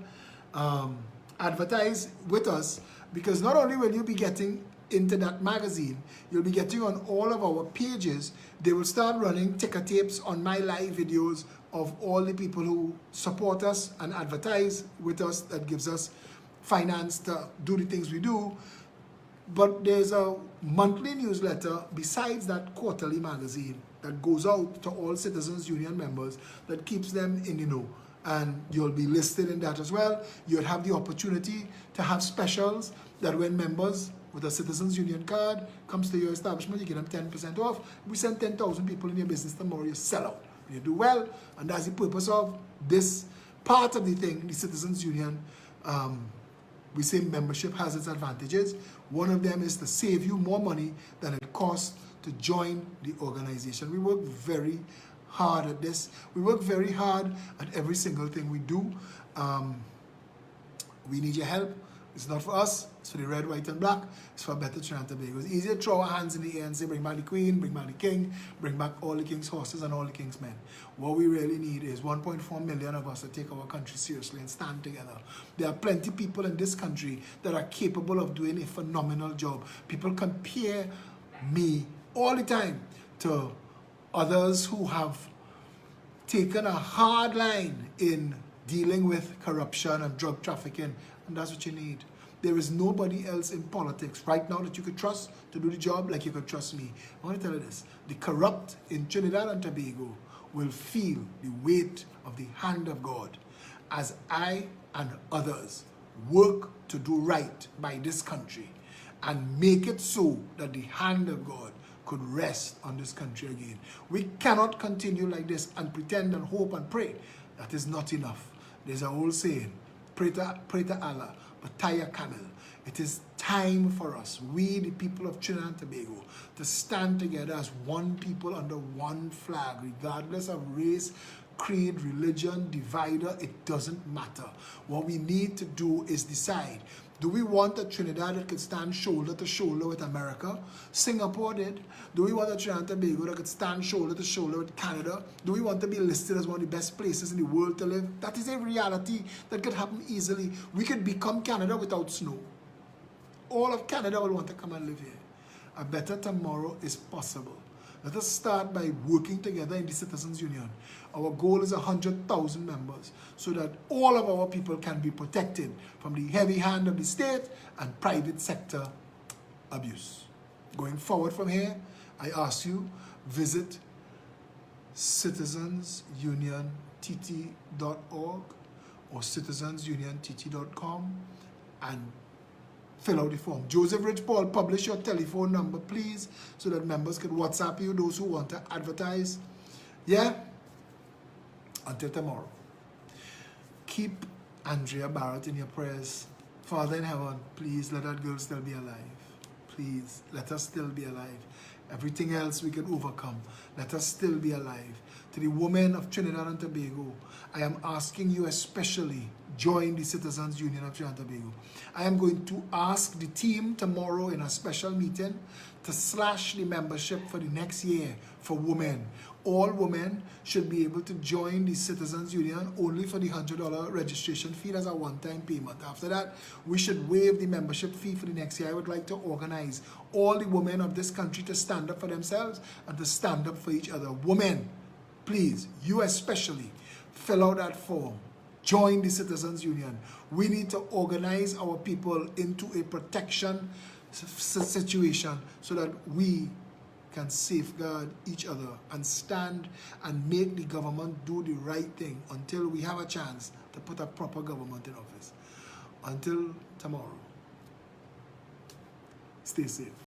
Advertise with us Because not only will you be getting into that magazine, you'll be getting on all of our pages. They will start running ticker tapes on my live videos of all the people who support us and advertise with us, that gives us finance to do the things we do. But there's a monthly newsletter besides that quarterly magazine that goes out to all Citizens Union members that keeps them in the know. And you'll be listed in that as well. You'll have the opportunity to have specials that when members with a Citizens Union card comes to your establishment, you get them 10% off. We send 10,000 people in your business tomorrow, you sell out. You do well, and that's the purpose of this part of the thing, the Citizens Union. We say membership has its advantages. One of them is to save you more money than it costs to join the organization. We work very hard at this. We work very hard at every single thing we do. We need your help. It's not for us, it's for the red, white, and black. It's for a better Trinidad and Tobago. It's easier to throw our hands in the air and say, bring back the Queen, bring back the King, bring back all the King's horses and all the King's men. What we really need is 1.4 million of us to take our country seriously and stand together. There are plenty of people in this country that are capable of doing a phenomenal job. People compare me all the time to others who have taken a hard line in dealing with corruption and drug trafficking, and that's what you need. There is nobody else in politics right now that you could trust to do the job like you could trust me. I want to tell you this, the corrupt in Trinidad and Tobago will feel the weight of the hand of God as I and others work to do right by this country and make it so that the hand of God could rest on this country again. We cannot continue like this and pretend and hope and pray. That is not enough. There's an old saying, pray to Allah, but tie a camel. It is time for us, we the people of Trinidad and Tobago, to stand together as one people under one flag, regardless of race, creed, religion, divider, it doesn't matter. What we need to do is decide, do we want a Trinidad that could stand shoulder to shoulder with America? Singapore did. Do we want a Trinidad and Tobago that could stand shoulder to shoulder with Canada? Do we want to be listed as one of the best places in the world to live? That is a reality that could happen easily. We could become Canada without snow. All of Canada will want to come and live here. A better tomorrow is possible. Let us start by working together in the Citizens Union. Our goal is 100,000 members so that all of our people can be protected from the heavy hand of the state and private sector abuse. Going forward from here, I ask you, visit citizensuniontt.org or citizensuniontt.com and fill out the form. Joseph Rich Paul, publish your telephone number, please, so that members can WhatsApp you, those who want to advertise. Yeah? Until tomorrow. Keep Andrea Barrett in your prayers. Father in heaven, please let that girl still be alive. Please, let us still be alive. Everything else we can overcome. Let us still be alive. To the women of Trinidad and Tobago, I am asking you especially, join the Citizens Union of Trinidad and Tobago. I am going to ask the team tomorrow in a special meeting to slash the membership for the next year for women. All women should be able to join the Citizens Union only for the $100 registration fee as a one-time payment. After that, we should waive the membership fee for the next year. I would like to organize all the women of this country to stand up for themselves and to stand up for each other. Women, please, you especially, fill out that form. Join the Citizens Union. We need to organize our people into a protection situation so that we can safeguard each other and stand and make the government do the right thing until we have a chance to put a proper government in office. Until tomorrow, stay safe.